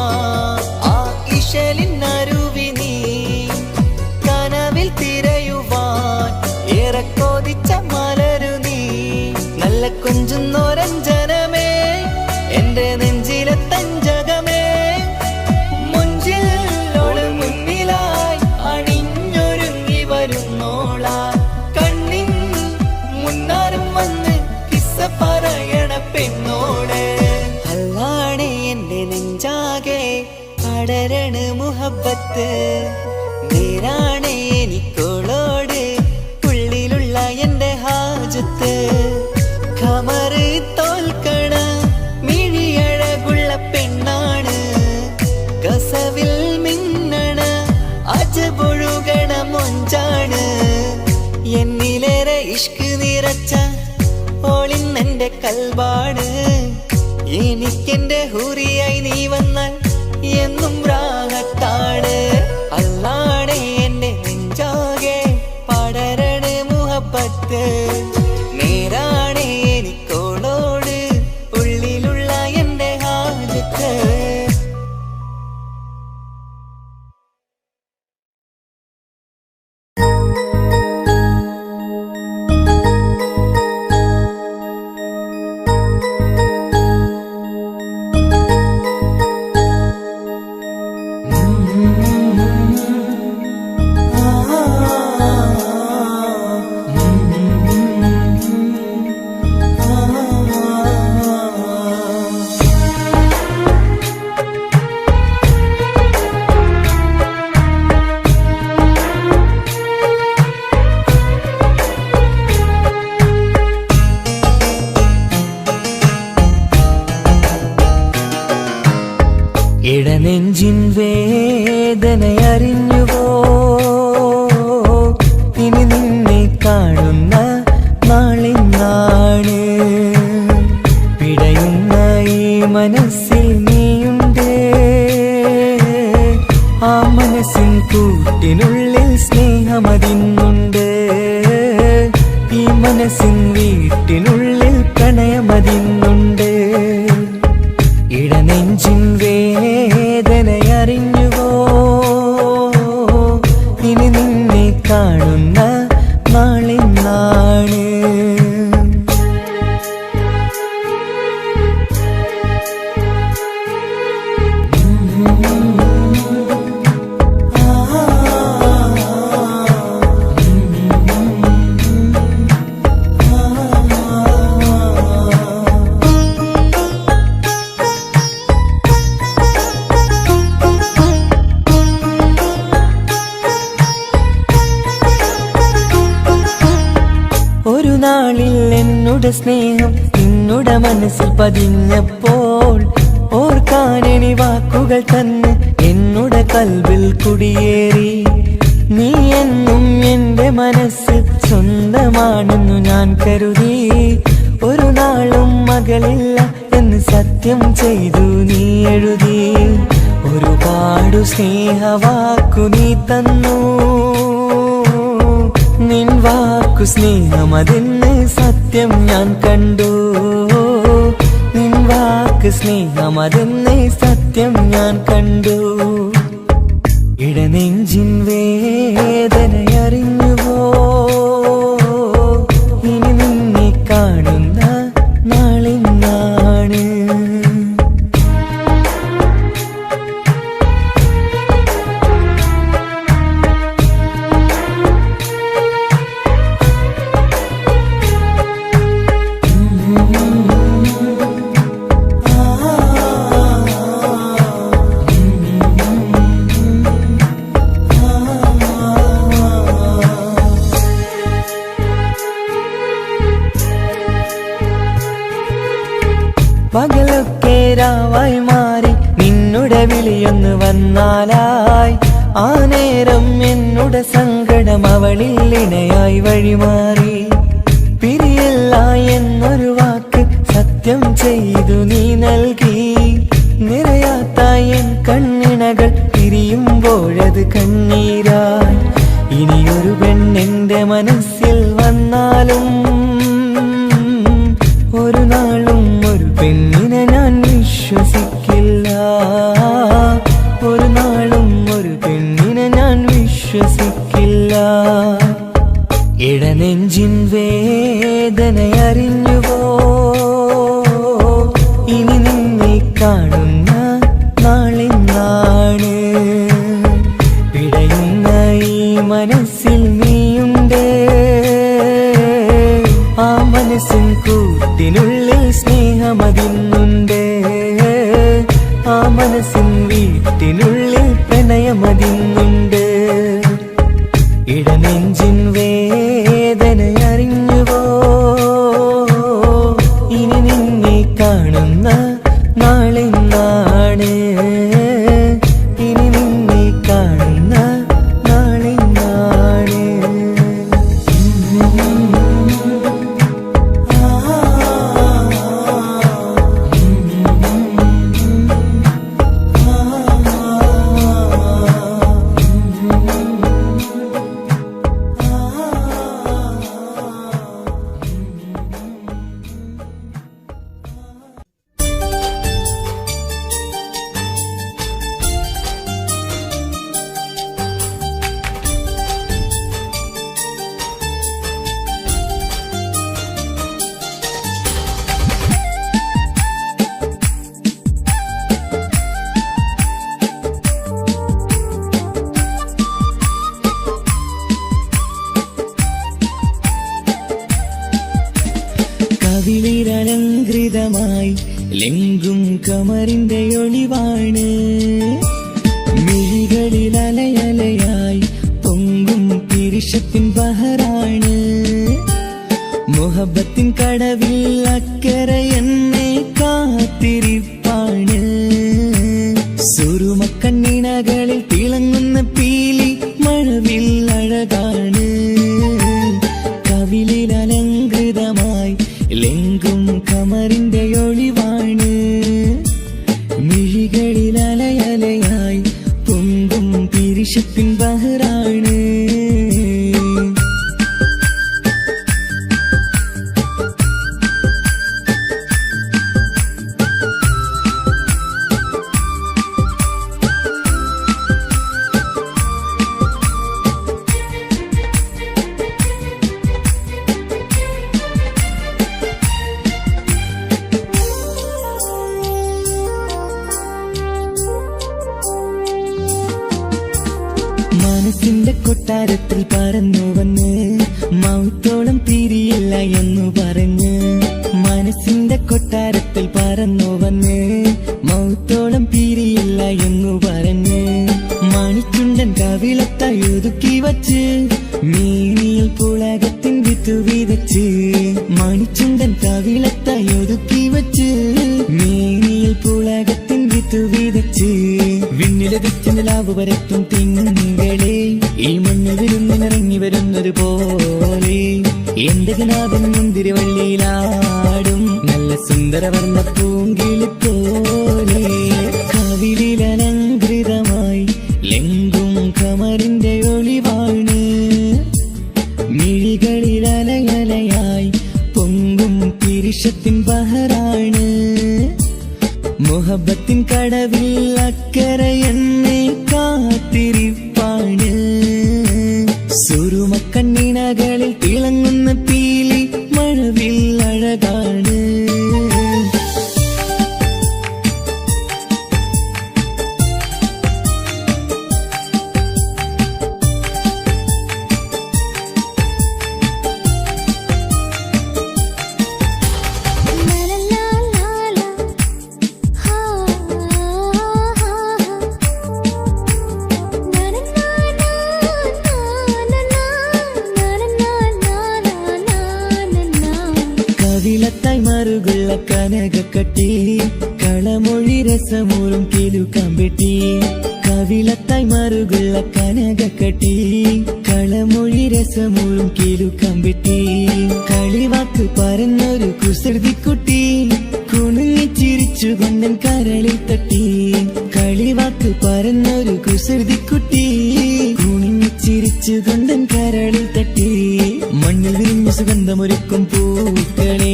ആ ഇശലിനരുവി നീ കനവിൽ തിരയുവാൻ ഏറെ കൊതിച്ച മലരു നീ. നല്ല കൊഞ്ചുന്നോരഞ്ജനമേ എന്റെ നെഞ്ചിലെ തഞ്ചകമേ. മുഞ്ചിൽ ഓള് മുന്നിലായി അണിഞ്ഞൊരുങ്ങി വരുന്നോളാ. കണ്ണിൻ മുന്നാരും വന്ന് കിസ്സ പറയണ പെണ്ണോള്. അല്ലാണേ എന്റെ നെഞ്ചാകെ പടരണ മുഹബ്ബത്ത്. നേരാണേ എനിക്കോളോട് ഉള്ളിലുള്ള എന്റെ ഹാജത്ത്. ഖമറ് തോൽക്കണ മിഴിയഴകുള്ള പെണ്ണാണ്. കസവിൽ മിന്നണ അജബൊഴുകണ മൊഞ്ചാണ്. എന്നിലേറെ ഇഷ്ക് നിറച്ച ഓളിന്നെന്റെ കൽബാണ്. എനിക്കെന്റെ ഹൂറിയായി നീ വന്നാൽ എന്നും രാഗത്താണ്. അല്ലാണേ എന്റെ നെഞ്ചാകെ പടരണ മുഹബ്ബത്ത്. നേരാണേ എനിക്കോളോട് ഉള്ളിലുള്ള എന്റെ ഹാജത്ത്. ഇടനെഞ്ചിൻ വേദനയറിഞ്ഞുവോ ഇനി നിന്നെ കാണുന്ന നാളിന്നാണ്. പിടയുന്ന ഈ മനസ്സിൽ നീയുണ്ട്. ആ മനസ്സിൻ കൂട്ടിനുള്ളിൽ സ്നേഹമതിന്നുണ്ട്. ഈ മനസ്സിൻ വീട്ടിനുള്ളിൽ പ്രണയമതിന്നുണ്ട്. ഇടനെഞ്ചിൻ വേദനയറിഞ്ഞുവോ ഇനി നിന്നെ കാണുന്ന നാളിന്നാണ്. നിന്റെ സ്നേഹം നിന്നുടെ മനസ്സിൽ പതിഞ്ഞപ്പോൾ ഓർക്കാനെനി വാക്കുകൾ തന്നെ എന്നുടെ കൽവിൽ കുടിയേറി. നീ എന്നും എന്റെ മനസ്സിൽ സ്വന്തമാണെന്നു ഞാൻ കരുതി. ഒരു നാളും മകളില്ല എന്ന് സത്യം ചെയ്തു നീ എഴുതി. ഒരുപാടു സ്നേഹവാക്കു നീ തന്നു. നിൻ വാക്കു സ്നേഹമതിന് സത്യം ഞാൻ കണ്ടു. നിൻ വാക്ക് സ്നേഹമതിന് സത്യം ഞാൻ കണ്ടു. ഇടനെഞ്ചിൻ വേദനയറിഞ്ഞുവോ? ഇനി നിന്നെ കാണുന്ന നാളിന്നാണ്. പകലൊക്കെ രാവായി മാറി നിന്നുടെ വിളിയൊന്ന് വന്നാലായി. ആ നേരം എന്നുടെ സങ്കടം അവളിൽ ഇണയായി വഴിമാറി. പിരിയില്ല എന്നൊരു വാക്ക് സത്യം ചെയ്തു നീ നൽകി. നിറയാത്ത എൻ കണ്ണിണകൾ പിരിയുമ്പോഴത് കണ്ണീരായി. ഇനിയൊരു പെണ്ണെന്റെ മനസ്സിൽ വന്നാലും ഒരു നാളും ഒരു പെണ്ണിനെ ഞാൻ വിശ്വസിക്കില്ല. ഒരു നാളും ഒരു പെണ്ണിനെ ഞാൻ വിശ്വസിക്കില്ല. ഇടനെഞ്ചിൻ വേദനയറിഞ്ഞുവോ? ഇനി നിന്നെ കാണുന്ന നാളിന്നാണ്. പിടയുന്ന ഈ മനസ്സിൽ നീയുണ്ട്. ആ മനസ്സിൻ കൂട്ടിനുള്ളിൽ സ്നേഹമതിന്നുണ്ട്. ആ മനസ്സിൻ വീട്ടിനുള്ളിൽ പ്രണയമതിന്നുണ്ട്. ഇടനെഞ്ചിൻ വേദനയറിഞ്ഞുവോ? ഇനി നിന്നെ കാണുന്ന നാളിന്നാണ്. ഇനി നിന്നെ കാണുന്ന നാളിന്നാണ്. കവിളിലലങ്കൃതമായി ലെങ്കും കമറിന്റെ ഒളിവാണ്. മിഴികളിൽ അലയലയായി പൊങ്കും പിരിശത്തിൻ ബഹറാണ്. മുഹബത്തിൻ കടവിൽ അക്കരെ എന്നെ കാത്തിരിപ്പാണ്. സുറുമക്കണ്ണിണകളിൽ തിളങ്ങുന്ന പീലി മഴവിൽ അഴകാണ്. കവിളിലലങ്കൃതമായി ലെങ്കും കമറിന്റെ ഒളിവാണ്. മിഴികളിൽ അലയലയായി പൊങ്കും പിരിശത്തിൻ ബഹറാണ്. മനസ്സിന്റെ കൊട്ടാരത്തിൽ പറന്നു വന്ന് മൗത്തോളം പിരിയില്ല എന്നു പറഞ്ഞ്. മനസ്സിന്റെ കൊട്ടാരത്തിൽ പറന്നു വന്ന് മൗത്തോളം പിരിയില്ല എന്നു പറഞ്ഞ്. മണിച്ചുണ്ടൻ കവിളത്തായി ഒതുക്കി വച്ച് മീനിയിൽ പുളകത്തിൻ വിത്ത് വിത്തു വിതച്ച് മണിച്ചുണ്ടൻ കവിളത്തായി ഒതുക്കി വച്ച് മേനിയിൽ പുളകത്തിൻ വിത്തു വിതച്ച് വിണ്ണിലതിച്ചു നിലാവ് പരത്തും തിങ്കളെ ഈ മണ്ണിൽ വിരുന്നിനിറങ്ങി വരുന്നത് പോലെ എന്റെ കിനാവിൻ മുന്തിരിവള്ളിയിലാടും നല്ല സുന്ദരവർണ്ണ പൂങ്കിളി പോലെ കവിളിലലങ്കൃതമായി ലെങ്കും കമറിന്റെ ഒളിവാണ് മിഴികളിലലയലയായി പൊങ്കും പിരിശത്തിൻ ബഹറാണ് മുഹബത്തിൻ കടവിൽ അക്കരെ എന്നെ കാത്തിരിപ്പാണ് സുറുമക്കണ്ണിണകളിൽ തിളങ്ങുന്ന പീലി മഴവിൽ അഴകാണ് കവിളത്തായി മറുകുള്ള കനകക്കട്ടി കളമൊഴി രസമൂറും കിലുക്കാമ്പെട്ടി കവിളത്തായി മറുകുള്ള കനകക്കട്ടി കളമൊഴി രസമൂറും കിലുക്കാമ്പെട്ടി കളിവാക്ക് പറഞ്ഞൊരു കുസൃതിക്കുട്ടി കുണുങ്ങി ചിരിച്ചു കൊണ്ടൻ കരളിൽ തട്ടി കളിവാക്ക് പറഞ്ഞൊരു കുസൃതിക്കുട്ടി കുണുങ്ങി ചിരിച്ചു കൊണ്ടൻ കരളിൽ തട്ടി മണ്ണിൽ വിരിഞ്ഞ സുഗന്ധമൊരുക്കും പൂക്കളെ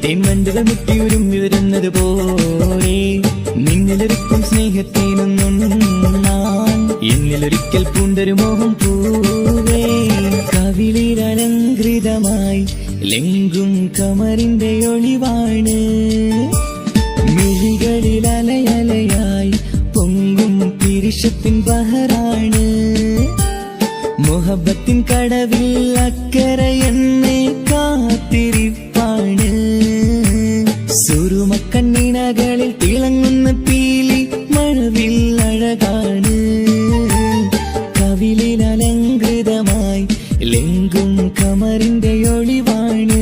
തെന്മണ്ടുകൾ മുട്ടിയുരുമ്പി വരുന്നത് പോലെ നിന്നിലൊരുക്കും സ്നേഹത്തേനൊന്നും എന്നിലൊരിക്കൽ പൂണ്ടൊരു മോഹം പൂവേ കവിളിലലങ്കൃതമായി ലെങ്കും കമറിന്റെ ഒളിവാണ് മിഴികളിലലയലയായി പൊങ്കും പിരിശത്തിൻ ബഹറാണ് മുഹബത്തിൻ കടവിൽ അക്കരെ എന്നെ കാത്തിരിപ്പാണ് സുറുമക്കണ്ണിണകളിൽ തിളങ്ങുന്ന പീലി മഴവിൽ അഴകാണ് കവിളിലലങ്കൃതമായി ലെങ്കും കമറിന്റെ ഒളിവാണ്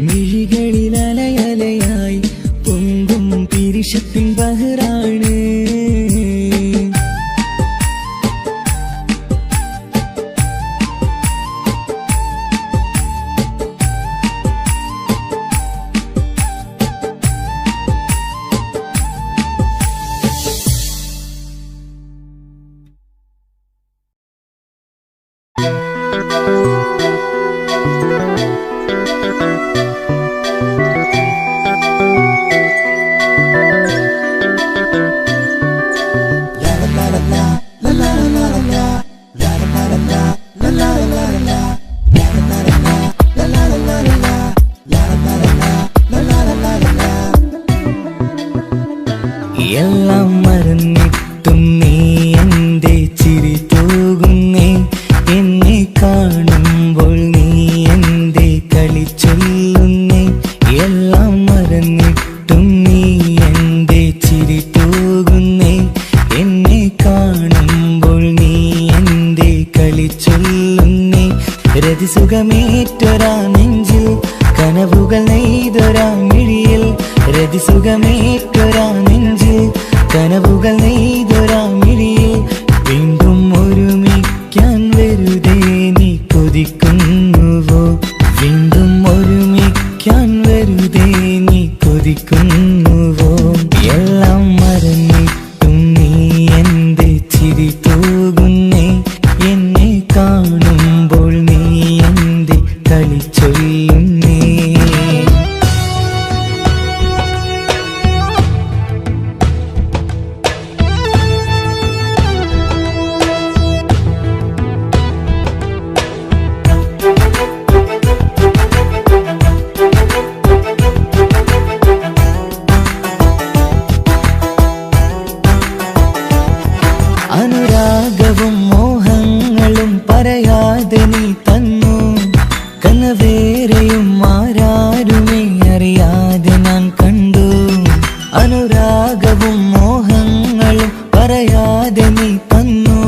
മിഴികളിലലയലയായി പൊങ്കും പിരിശത്തിൻ ബഹറാണ് എല്ലാം മറന്നിട്ടും നീ എന്റെ ചിരി തൂകുന്നേ എന്നെ കാണുമ്പോൾ നീ എന്റെ കളി ചൊല്ലുന്നേ എല്ലാം മറന്നിട്ടും നീ എന്റെ ചിരി തൂകുന്നേ എന്നെ കാണുമ്പോൾ നീ എന്റെ കളി ചൊല്ലുന്നേ രതിസുഖമേറ്റൊരാ നെഞ്ചിൽ കനവുകൾ നെയ്തൊരാ മിഴിയിൽ രതിസുഖമേറ്റൊരാ നെഞ്ചിൽ കനവുകൾ നെയ്തൊരാ മിഴിയിൽ വീണ്ടും ഒരുമിക്കാൻ വെറുതെ നീ കൊതിക്കുന്നുവോ വീണ്ടും ഒരുമിക്കാൻ വെറുതെ നീ കൊതിക്കുന്നുവോ എല്ലാം മറന്നിട്ടും നീ എന്റെ ചിരി തൂകുന്നേ എന്നെ കാണുമ്പോൾ നീ എന്റെ കളി ചൊല്ലുന്നേ അനുരാഗവും മോഹങ്ങളും പറയാതെ നീ തന്നു കനവേരെയും ആരാരുമേ അറിയാതെ ഞാൻ കണ്ടു അനുരാഗവും മോഹങ്ങളും പറയാതെ നീ തന്നു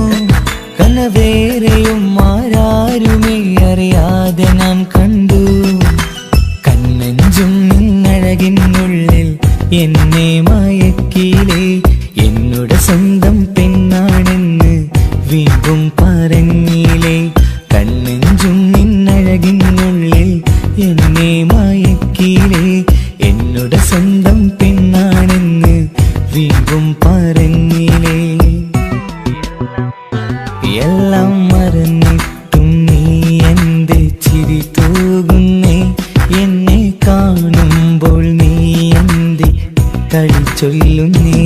കനവേരെയും ആരാരുമേ അറിയാതെ എന്നെ മയക്കിയിലേ എന്നോട് സ്വന്തം പെണ്ണാണെന്ന് വീണ്ടും പറഞ്ഞില്ലേ കണ്ണെഞ്ചും നിന്നഴകിനുള്ളിൽ എന്നെ മയക്കിയിലേ എന്നോട് സ്വന്തം പെണ്ണാണെന്ന് വീണ്ടും പറഞ്ഞില്ലേ എല്ലാം മറന്നിട്ടും നീ എന്റെ ചിരി തൂകുന്നേ എന്നെ കാണുമ്പോൾ നീ എന്റെ കളി ചൊല്ലുന്നേ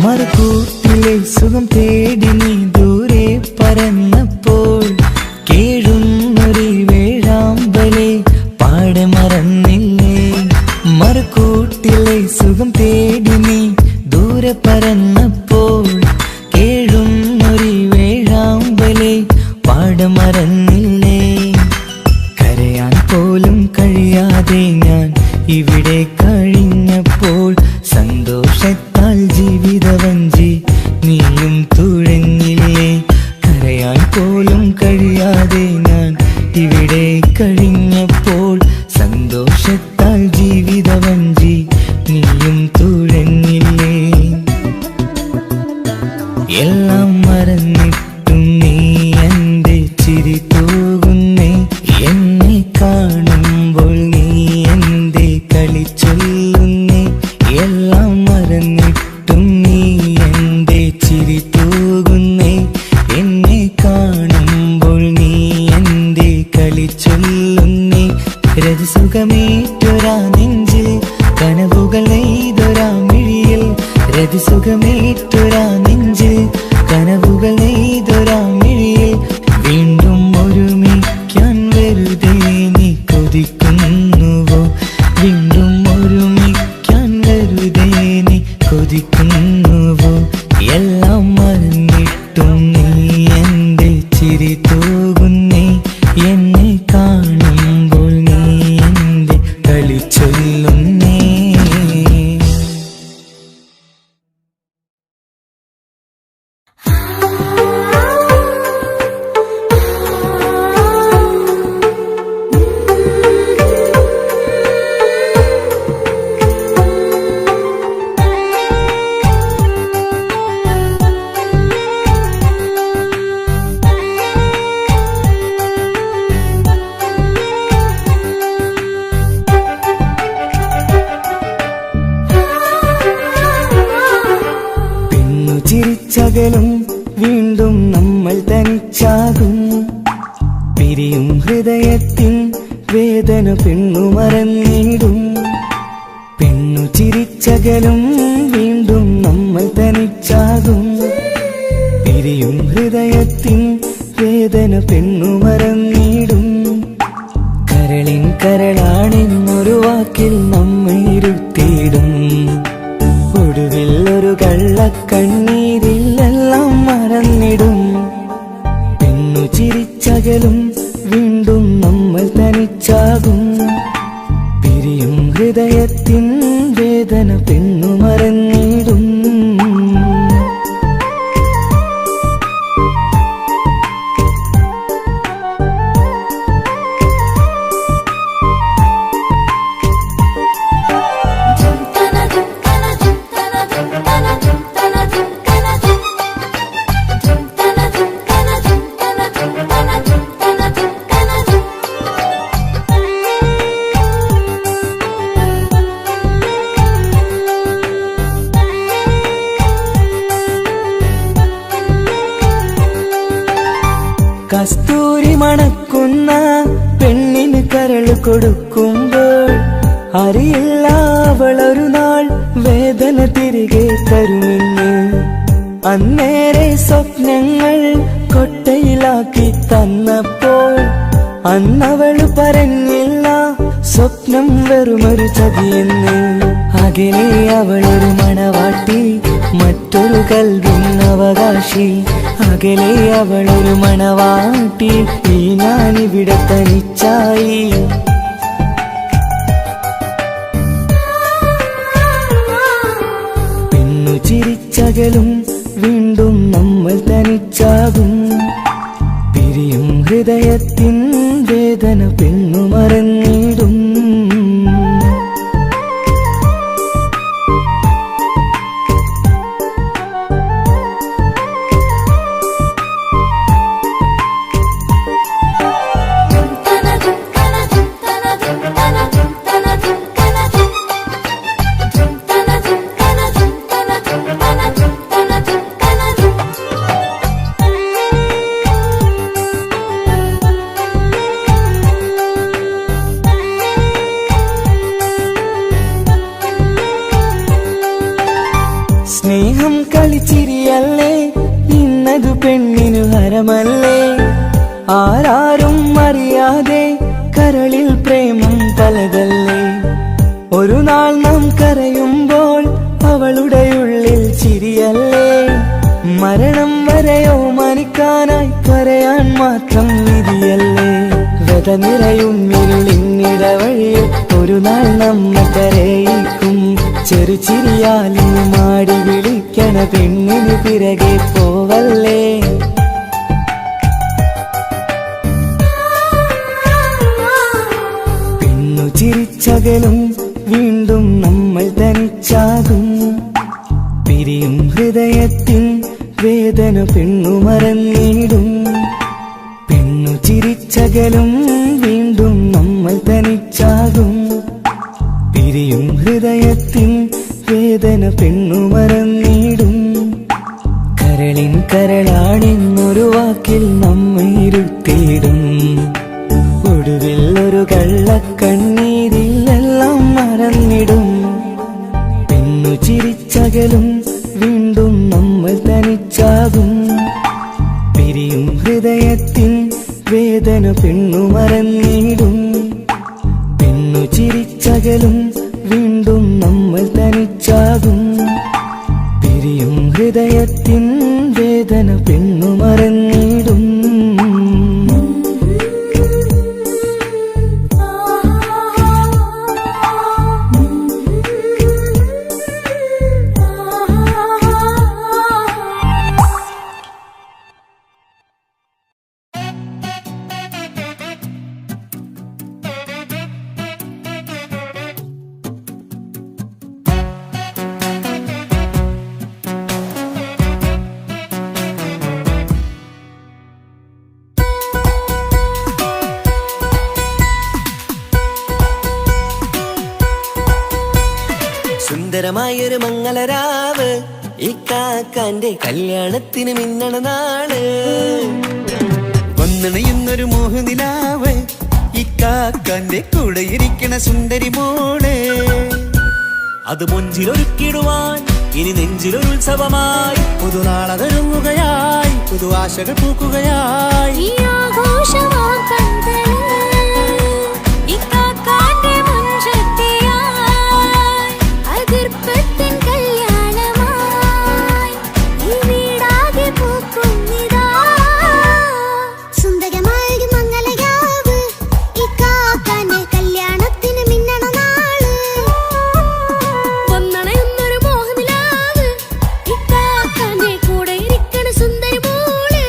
മറുകൂട്ടിലെ സുഖം തേടി നീ ദൂരെ പറന്നപ്പോൾ കേഴുന്നൊരു വേഴാമ്പലെ പാടെ മറന്നില്ലേ മറുകൂട്ടിലെ സുഖം തേടി നീ ദൂരെ പറന്നപ്പോൾ കേഴുന്നൊരു വേഴാമ്പലെ പാടെ മറന്നില്ലേ കരയാൻ പോലും കഴിയാതെ ഞാൻ ഇവിടെ കഴിഞ്ഞപ്പോൾ സന്തോഷത്താൽ ജീവിതവഞ്ചി നീയും തുഴഞ്ഞില്ലേ കരയാൻ പോലും കഴിയാതെ ഞാൻ ഇവിടെ കഴിഞ്ഞപ്പോൾ സന്തോഷത്താൽ ജീവിതവഞ്ചി നീയും തുഴഞ്ഞില്ലേ എല്ലാം മറന്നിട്ടും നീ എന്റെ ചിരി തൂകുന്നേ എന്നെ കാണുമ്പോൾ നീ എന്റെ കളി ചൊല്ലുന്നേ എല്ലാം മറന്നിട്ടും നീ എന്റെ ചിരി തൂകുന്നേ എന്നെ കാണുമ്പോൾ നീ എന്റെ കളി ചൊല്ലുന്നേ രതിസുഖമേറ്റൊരാ നെഞ്ചിൽ കനവുകൾ നെയ്തൊരാ മിഴിയിൽ രതിസുഖമേറ്റൊരാ നെഞ്ചിൽ കനവുകൾ നെയ്തൊരാ മിഴിയിൽ വീണ്ടും ഒരുമിക്കാൻ വെറുതെ നീ കൊതിക്കുന്നുവോ വീണ്ടും ഒരുമിക്കാൻ വെറുതെ നീ കൊതിക്കുന്നുവോ എല്ലാം മറന്നിട്ടും നീ എന്റെ ചിരി തൂകുന്നേ എന്നെ കാണുമ്പോൾ നീ എന്റെ കളി ചൊല്ലുന്നേ ചിരിച്ചകലും വീണ്ടും നമ്മൾ തനിച്ചാകും പിരിയും ഹൃദയത്തിൻ വേദന പെണ്ണു മറന്നിടും പെണ്ണു ചിരിച്ചകലും വീണ്ടും നമ്മൾ തനിച്ചാകും പിരിയും ഹൃദയത്തിൻ വേദന പെണ്ണു മറന്നിടും കരളിൻ കരളാണെന്നൊരു വാക്കിൽ നമ്മെ ഇരുത്തിയിടും ഒടുവിൽ ഒരു കള്ളക്കണ്ണീരിലെല്ലാം മറന്നിടും പെണ്ണു ചിരിച്ചകലും വീണ്ടും നമ്മൾ തനിച്ചാകും പിരിയും ഹൃദയത്തിൻ വേദന പെണ്ണു മറന്നിടും കസ്തൂരി മണക്കുന്ന പെണ്ണിന് കരൾ കൊടുക്കുമ്പോൾ അറിയില്ല അവളൊരു നാൾ വേദന തിരികെ തരുമെന്ന് അന്നേരെ സ്വപ്നങ്ങൾ കൊട്ടയിലാക്കി തന്നപ്പോൾ അന്നവള് പറഞ്ഞില്ല സ്വപ്നം വെറുമൊരു ചതിയെന്ന് അകലെ അവളൊരു മണവാട്ടി മറ്റൊരു കൽവിൻ അവകാശി അകലെ അവളൊരു മണവാട്ടി, ഈ ഞാനിവിടെ തനിച്ചായി. പെണ്ണു ചിരിച്ചകലും വീണ്ടും നമ്മൾ തനിച്ചാകും. പിരിയും ഹൃദയത്തിൻ വേദന പെണ്ണു മറന്നിടും. സ്നേഹം കളിച്ചിരിയല്ലേ, ഇന്നതു പെണ്ണിനു ഹരമല്ലേ. ആരാരും അറിയാതെ കരളിൽ പ്രേമം പലതല്ലേ. ഒരു നാൾ നാം കരയുമ്പോൾ അവളുടെ ഉള്ളിൽ ചിരിയല്ലേ. മരണം വരെയോ മനിക്കാനായി കരയാൻ മാത്രം വിധിയല്ലേ. വ്യത നിറയും ഇരുളിന്നിടവഴിയിൽ ഒരു നാൾ നമ്മെ കരയിക്കും. ചെറുചിരിയാലി മാടി വിളിക്കണ പെണ്ണിന് പിറകെ പോവല്ലേ. പെണ്ണു ചിരിച്ചകലും വീണ്ടും നമ്മൾ തനിച്ചാകും. പിരിയും ഹൃദയത്തിൻ വേദന പെണ്ണു മറന്നിടും. പെണ്ണു ചിരിച്ചകലും വീണ്ടും നമ്മൾ തനിച്ചാകും. പിരിയും ഹൃദയത്തിൻ വേദന പെണ്ണു മറന്നിടും. കരളിൻ കരളാണെന്നൊരു വാക്കിൽ നമ്മെ ഇരുത്തിയിടും. ഒടുവിൽ ഒരു കള്ളക്കണ്ണീരിൽ എല്ലാം മറന്നിടും. പെണ്ണു ചിരിച്ചകലും വീണ്ടും നമ്മൾ തനിച്ചാകും. പിരിയും ഹൃദയത്തിൻ വേദന പെണ്ണു മറന്നിടും. പെണ്ണു ചിരിച്ചകലും വീണ്ടും നമ്മൾ തനിച്ചാകും. പിരിയും ഹൃദയത്തിൻ വേദന പെണ്ണു മറന്നിടും. സുന്ദരമായൊരു മംഗളരാവ്, ഈ കാക്കാന്റെ കല്യാണത്തിന് മിന്നണ നാള്. വന്നണയുന്നൊരു മോഹനിലാവ്, ഈ കാക്കാന്റെ കൂടെ ഇരിക്കണ സുന്ദരി മോള്. അത് മുഞ്ചിലൊരുക്കിടുവാൻ ഇനി നെഞ്ചിലൊരു ഉത്സവമായി. പുതുനാളതൊരുങ്ങുകയായി, പുതു ആശകൾ പൂക്കുകയായി. ഈ ആഘോഷമാക്കന്തല് ഈ കാക്കാന്റെ മുഞ്ചത്തിയായി. അതിർപ്പത്തിൻ കല്യാണമായി ഈ വീടാകെ പൂക്കുന്നിതാ. സുന്ദരമായൊരു മംഗളയാവ്, ഈ കാക്കാന്റെ കല്യാണത്തിന് മിന്നണ നാള്. വന്നണയുന്നൊരു മോഹനിലാവ്, ഈ കാക്കാന്റെ കൂടെ ഇരിക്കണ സുന്ദരി മോള്.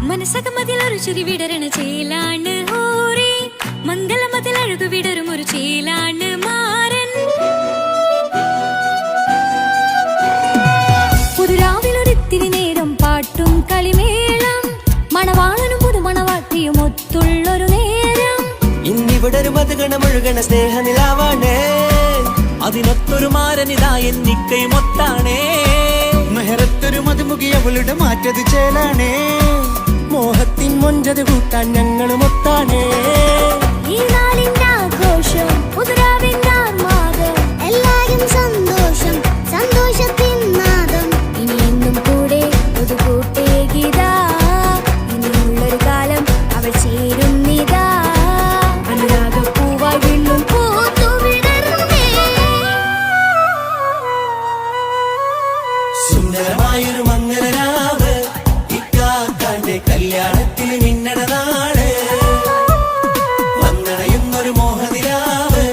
മനസ്സകമതിലൊരു ചുരി വിടരണ ചേലാണ് ഹോറി. മംഗളമതിലഴകു വിടരും ഒരു ചേലാണ് മാരൻ. പുതുരാവിലൊരിത്തിരി നേരം പാട്ടും കളിമേളം, മണവാളനും പുതുമണവാട്ടിയും ഒത്തുള്ളൊരു നേരം. ഇന്നിവിടെ ഒരു മധുഗണമൊഴുകണ സ്നേഹനിലാവാണ്. അതിനൊത്തൊരു മാരനിതാ എന്നിക്കൈമൊത്താണേ. മെഹറത്തൊരു മധുമുഖി അവളുടെ മാറ്റത് ചേലാണേ. മോഹത്തിൻ മൊഞ്ചത് കൂട്ടാൻ ഞങ്ങളും ഒത്താണേ. ഈ നാളിന്റെ ആഘോഷം പുതുരാവിന്റെ ആർമാദം എല്ലാരും സന്തോഷം സന്തോഷത്തിൻ നാദം ഇനി എന്നും കൂടെ പുതുകൂട്ടേ ഗീതാ ഇനിയുള്ളൊരു കാലം അവൾ ചേരുന്നിതാ അനുരാഗപ്പൂവായി വീണ്ടും പൂത്തു വിടർന്നേ. സുന്ദരമായൊരു മംഗലരാവ് ഇക്കാക്കാന്റെ കല്യാണത്തിൽ മിന്നണ നാള്. വന്നണയുന്നൊരു മോഹനിലാവ്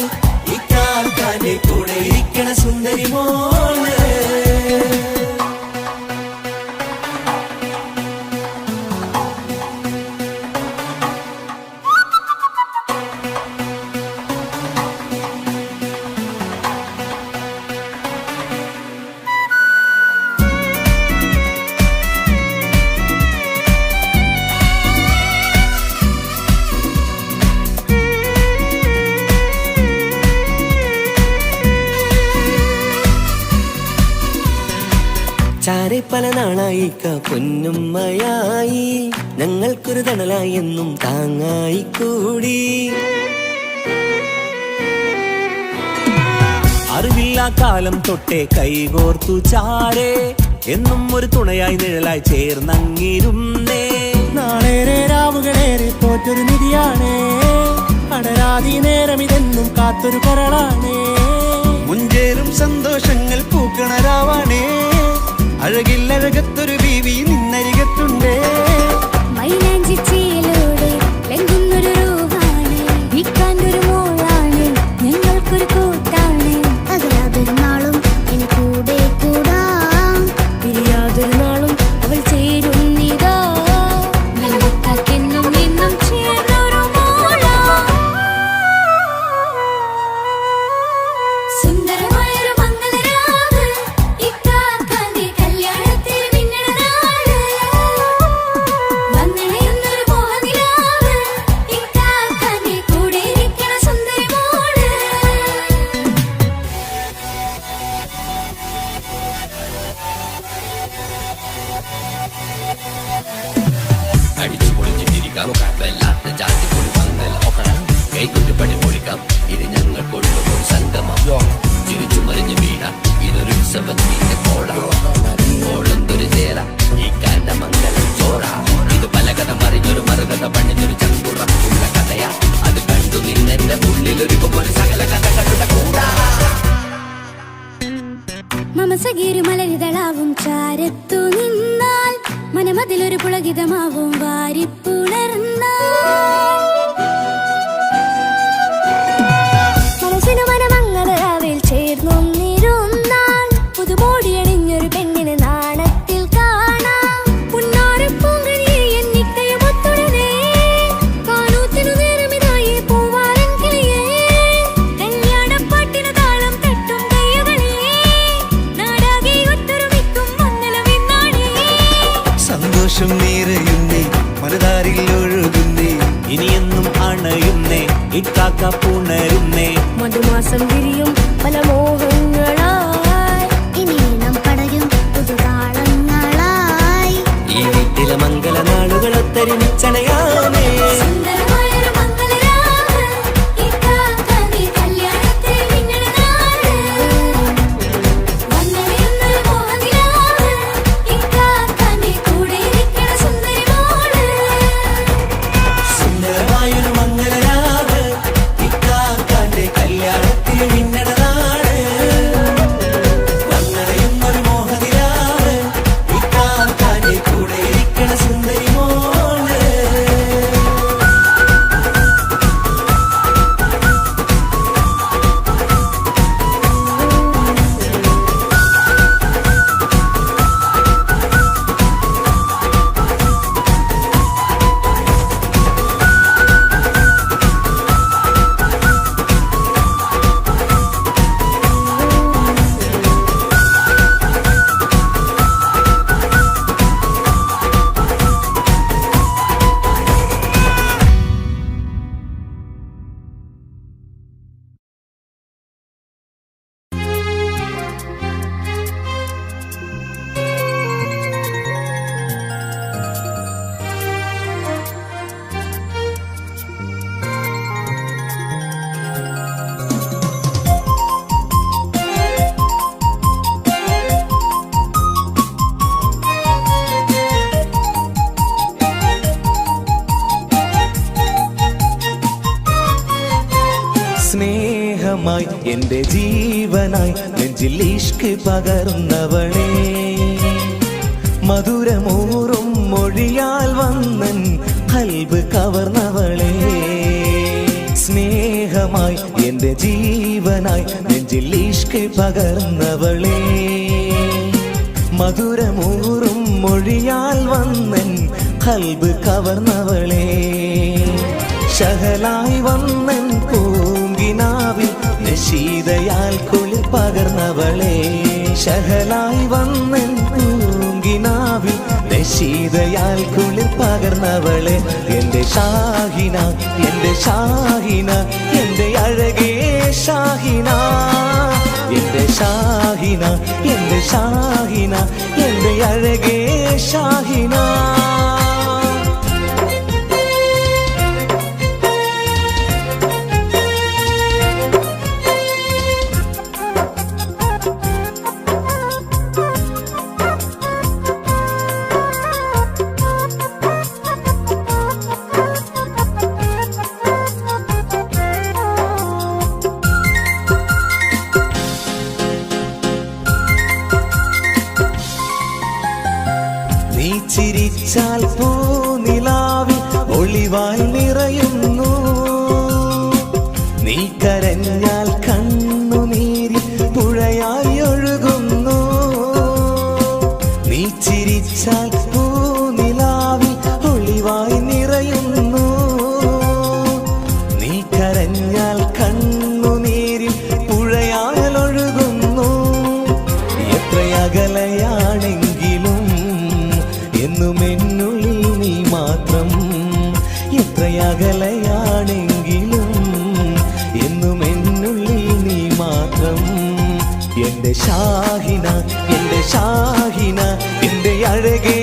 ഇക്കാക്കാന്റെ കൂടെ ഇരിക്കണ സുന്ദരി മോള്. ചാരെ പല നാളായിക്ക പൊന്നുമ്മയായി ഞങ്ങൾക്കൊരു തണലായി എന്നും താങ്ങായി കൂടി. അറിവില്ലാ കാലം തൊട്ടേ കൈകോർത്തു ചാരേ എന്നും ഒരു തുണയായി നിഴലായി ചേർന്നങ്ങിരുന്നേ. നാളേറെ രാവുകളേറെ തോറ്റൊരു നിധിയാണേ. അടരാതി നേരം ഇതെന്നും കാത്തൊരു കരളാണേ. മുഞ്ചേറും സന്തോഷങ്ങൾ പൂക്കണരാവാണേ. അഴകില്ലഴകത്തൊരു ബീവി നിന്നരികത്തുണ്ടേ. മൈലാഞ്ചി ചേലോടെ ലംഘുന്നൊരു രൂപാണ് വിക്കാണ്ടൊരു മോളാണ് ഞങ്ങൾക്കൊരു കൂട്ടാണ് അകലാതൊരു നാളും ഇനി കൂടെ കൂടാം പിരിയാതൊരു നാളും അവൾ ചേരുന്നിതാ നൽകക്കാക്കെന്നും എന്നും ചേർന്നൊരു മോളാ. സുന്ദരമായൊരു മംഗലരാവ് ഇക്കാക്കാന്റെ കല്യാണത്തിൽ മിന്നണ നാള്. വന്നണയുന്നൊരു മോഹനിലാവ് ഇക്കാക്കാന്റെ കൂടെ ഇരിക്കണ സുന്ദരി മോള്. അടിച്ചു പൊളിച്ചിട്ടിരിക്കാം വല്ലാത്ത ജാതി പൊളി പന്തൽ ഒക്കണം കൈകൊട്ട് പണി പൊളിക്കാം ഇത് ഞങ്ങൾക്കൊള്ളൊരു സംഗമം ചിരിച്ചു മറിഞ്ഞു വീണ ഇതൊരു ഉത്സവത്തിന്റെ കോളന്തൊരു ചേര ഈ കാണ്ട മംഗലം ചോറ ഇത് പലകഥ മറിഞ്ഞൊരു മറുകഥ പണിഞ്ഞൊരു ചങ്കുറപ്പുള്ള കഥയാ അത് കണ്ടു നിന്നെന്റെ ഉള്ളിലൊരു സകല കഥകളുടെ കൂടാ. മമസഗീരു മലരിതളാവും ചാരത്തു നിന്നാൽ മനമതിലൊരു പുളകിതമാവും വാരിപ്പുണർന്നാൽ മനസ്സിനു മനമംഗളരാവിൽ ചേർന്നൊന്നിരുന്നാൽ പുതുമോടിയണിഞ്ഞൊരു പെണ്ണിന് നാണത്തിൽ കാണാം പുന്നാരപ്പൂങ്കണിയെ എന്നിക്കയുമൊത്തുടനെ കാനൂത്തിനു നേരമിതായി പൂവാലൻ കിളിയേ കല്യാണപ്പാട്ടിനു താളം തട്ടും കയ്യുകളേ നാടാകെ ഒത്തൊരുമിക്കും മംഗലമെന്നാണേ. സന്തോഷം നിറയുന്നേ മനതാരിൽ ഒഴുകുന്നേ. ഇനിയെന്നും അണയുന്നേ ഇക്കാക്ക പുണരുന്നേ. മധുമാസം വിരിയും പല മോഹങ്ങളായി ഇനി നാം പടരും പുതുതാളങ്ങളായി ഈ വീട്ടിലെ മംഗല നാളുകൾ ഒത്തൊരുമിച്ചണയാമേ. സുന്ദരമായൊരു മംഗലരാവ് ഇക്കാക്കാന്റെ കല്യാണത്തിൽ മിന്നണ നാള്. വന്നണയുന്നൊരു മോഹനിലാവ് ഇക്കാക്കാന്റെ കൂടെ ഇരിക്കണ സുന്ദരി മോള്. സുന്ദരമായൊരു മംഗലരാവ് ഇക്കാക്കാന്റെ കല്യാണത്തിൽ മിന്നണ നാള്. വന്നണയുന്നൊരു മോഹനിലാവ് ഇക്കാക്കാന്റെ കൂടെ ഇരിക്കണ സുന്ദരി മോള്. സ്നേഹമായി എൻ്റെ ജീവനായി നെഞ്ചിൽ ഇഷ്ക് പകർന്നവളെ മധുരമൂറും മൊഴിയാൽ വന്നൻ ഖൽബ് കവർന്നവളെ സ്നേഹമായി എൻ്റെ ജീവനായി നെഞ്ചിൽ ഇഷ്ക് പകർന്നവളെ മധുരമൂറും മൊഴിയാൽ വന്നൻ ഖൽബ് കവർന്നവളെ ശഹലായി വന്നൻ പൂങ്കിനാവിൽ നശീതയാൽ കുളിർ പകർന്നവളെ ശഹലായി വന്നൻ പൂങ്കിനാവിൽ നശീതയാൽ കുളിർ പകർന്നവളെ എൻ്റെ ഷാഹിന എൻ്റെ ഷാഹിന എൻ്റെ അഴകേ ഷാഹിന എൻ്റെ ഷാഹിന എൻ്റെ ഷാഹിന എൻ്റെ അഴകേ ഷാഹിന നീ ചിരിച്ചാൽ പൂനിലാവിൽ ഒളിവായി നിറയുന്നു നീ കരഞ്ഞാൽ കണ്ണുനീരിൽ പുഴയായി ഒഴുകുന്നു നീ ചിരിച്ചാൽ പൂനിലാവിൽ ഒളിവായി നിറയുന്നു നീ കരഞ്ഞാൽ കണ്ണുനീരിൽ പുഴയായി ഒഴുകുന്നു എത്രയകലയാണെങ്കിലും എന്നും എന്നുള്ളിൽ നീ മാത്രം എത്രയകലയാണെങ്കിലും എന്നും എന്നുള്ളിൽ നീ മാത്രം എൻ്റെ ഷാഹിന എൻ്റെ ഷാഹിന എൻ്റെ അഴകേ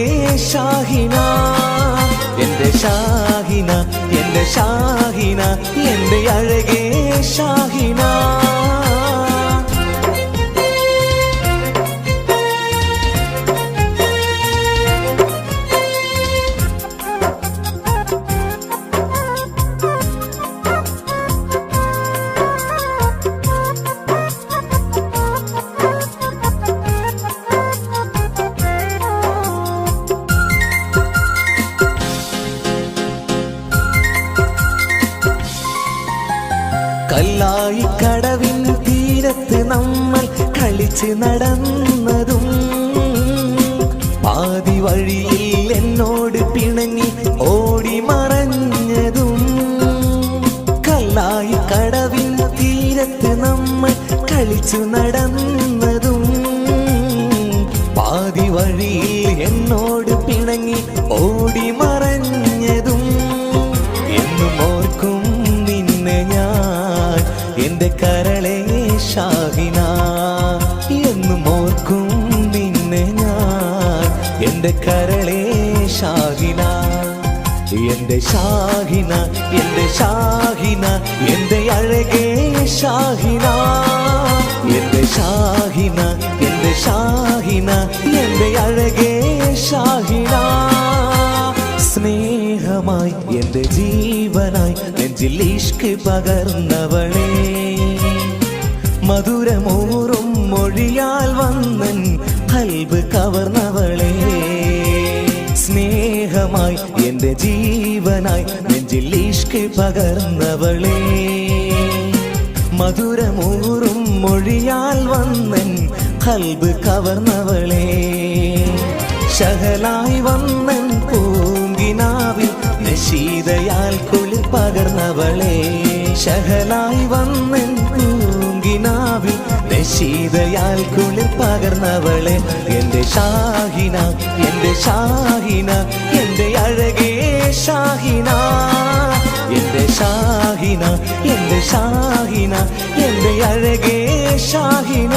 ഷാഹിന എൻ്റെ ഷാഹിന എൻ്റെ ഷാഹിന എൻ്റെ അഴകേ ഷാഹിന കല്ലായി കടവിൻ തീരത്ത് നമ്മൾ കളിച്ച് നടന്നതും പാതി വഴിയിൽ എന്നോട് പിണങ്ങി ഓടി മറഞ്ഞതും കല്ലായി കടവിൻ തീരത്ത് നമ്മൾ കളിച്ചു നടന്നതും പാതി വഴിയിൽ എന്നോട് പിണങ്ങി ഓടി മറഞ്ഞതും എന്നും ഓർക്കും നിന്നെ ഞാൻ എൻ്റെ കരളേ ഷാഹിന എന്നും ഓർക്കും നിന്നെ ഞാൻ എൻ്റെ കരളേ ഷാഹിന എൻ്റെ ഷാഹിന എൻ്റെ ഷാഹിന എൻ്റെ അഴകേ ഷാഹിന എൻ്റെ ഷാഹിന എൻ്റെ ഷാഹിന എൻ്റെ അഴകേ ഷാഹിന സ്നേഹമായി എൻ്റെ ജീവനായി നെഞ്ചിൽ ഇഷ്ക് പകർന്നവളെ മധുരമൂറും മൊഴിയാൽ വന്നൻ ഖൽബ് കവർന്നവളെ സ്നേഹമായി എൻ്റെ ജീവനായി നെഞ്ചിൽ ഇഷ്ക് പകർന്നവളെ മധുരമൂറും മൊഴിയാൽ വന്നൻ ഖൽബ് കവർന്നവളെ ശഹലായി വന്നൻ പൂങ്കിനാവിൽ നശീതയാൽ കുളിർ പകർന്നവളെ ശഹലായി വന്നൻ പൂങ്കിനാവിൽ നശീതയാൽ കുളിർ പകർന്നവളെ എൻ്റെ ഷാഹിന എൻ്റെ ഷാഹിന എൻ്റെ അഴകേ ഷാഹിന എൻ്റെ ഷാഹിന എൻ്റെ ഷാഹിന എൻ്റെ അഴകേ ഷാഹിന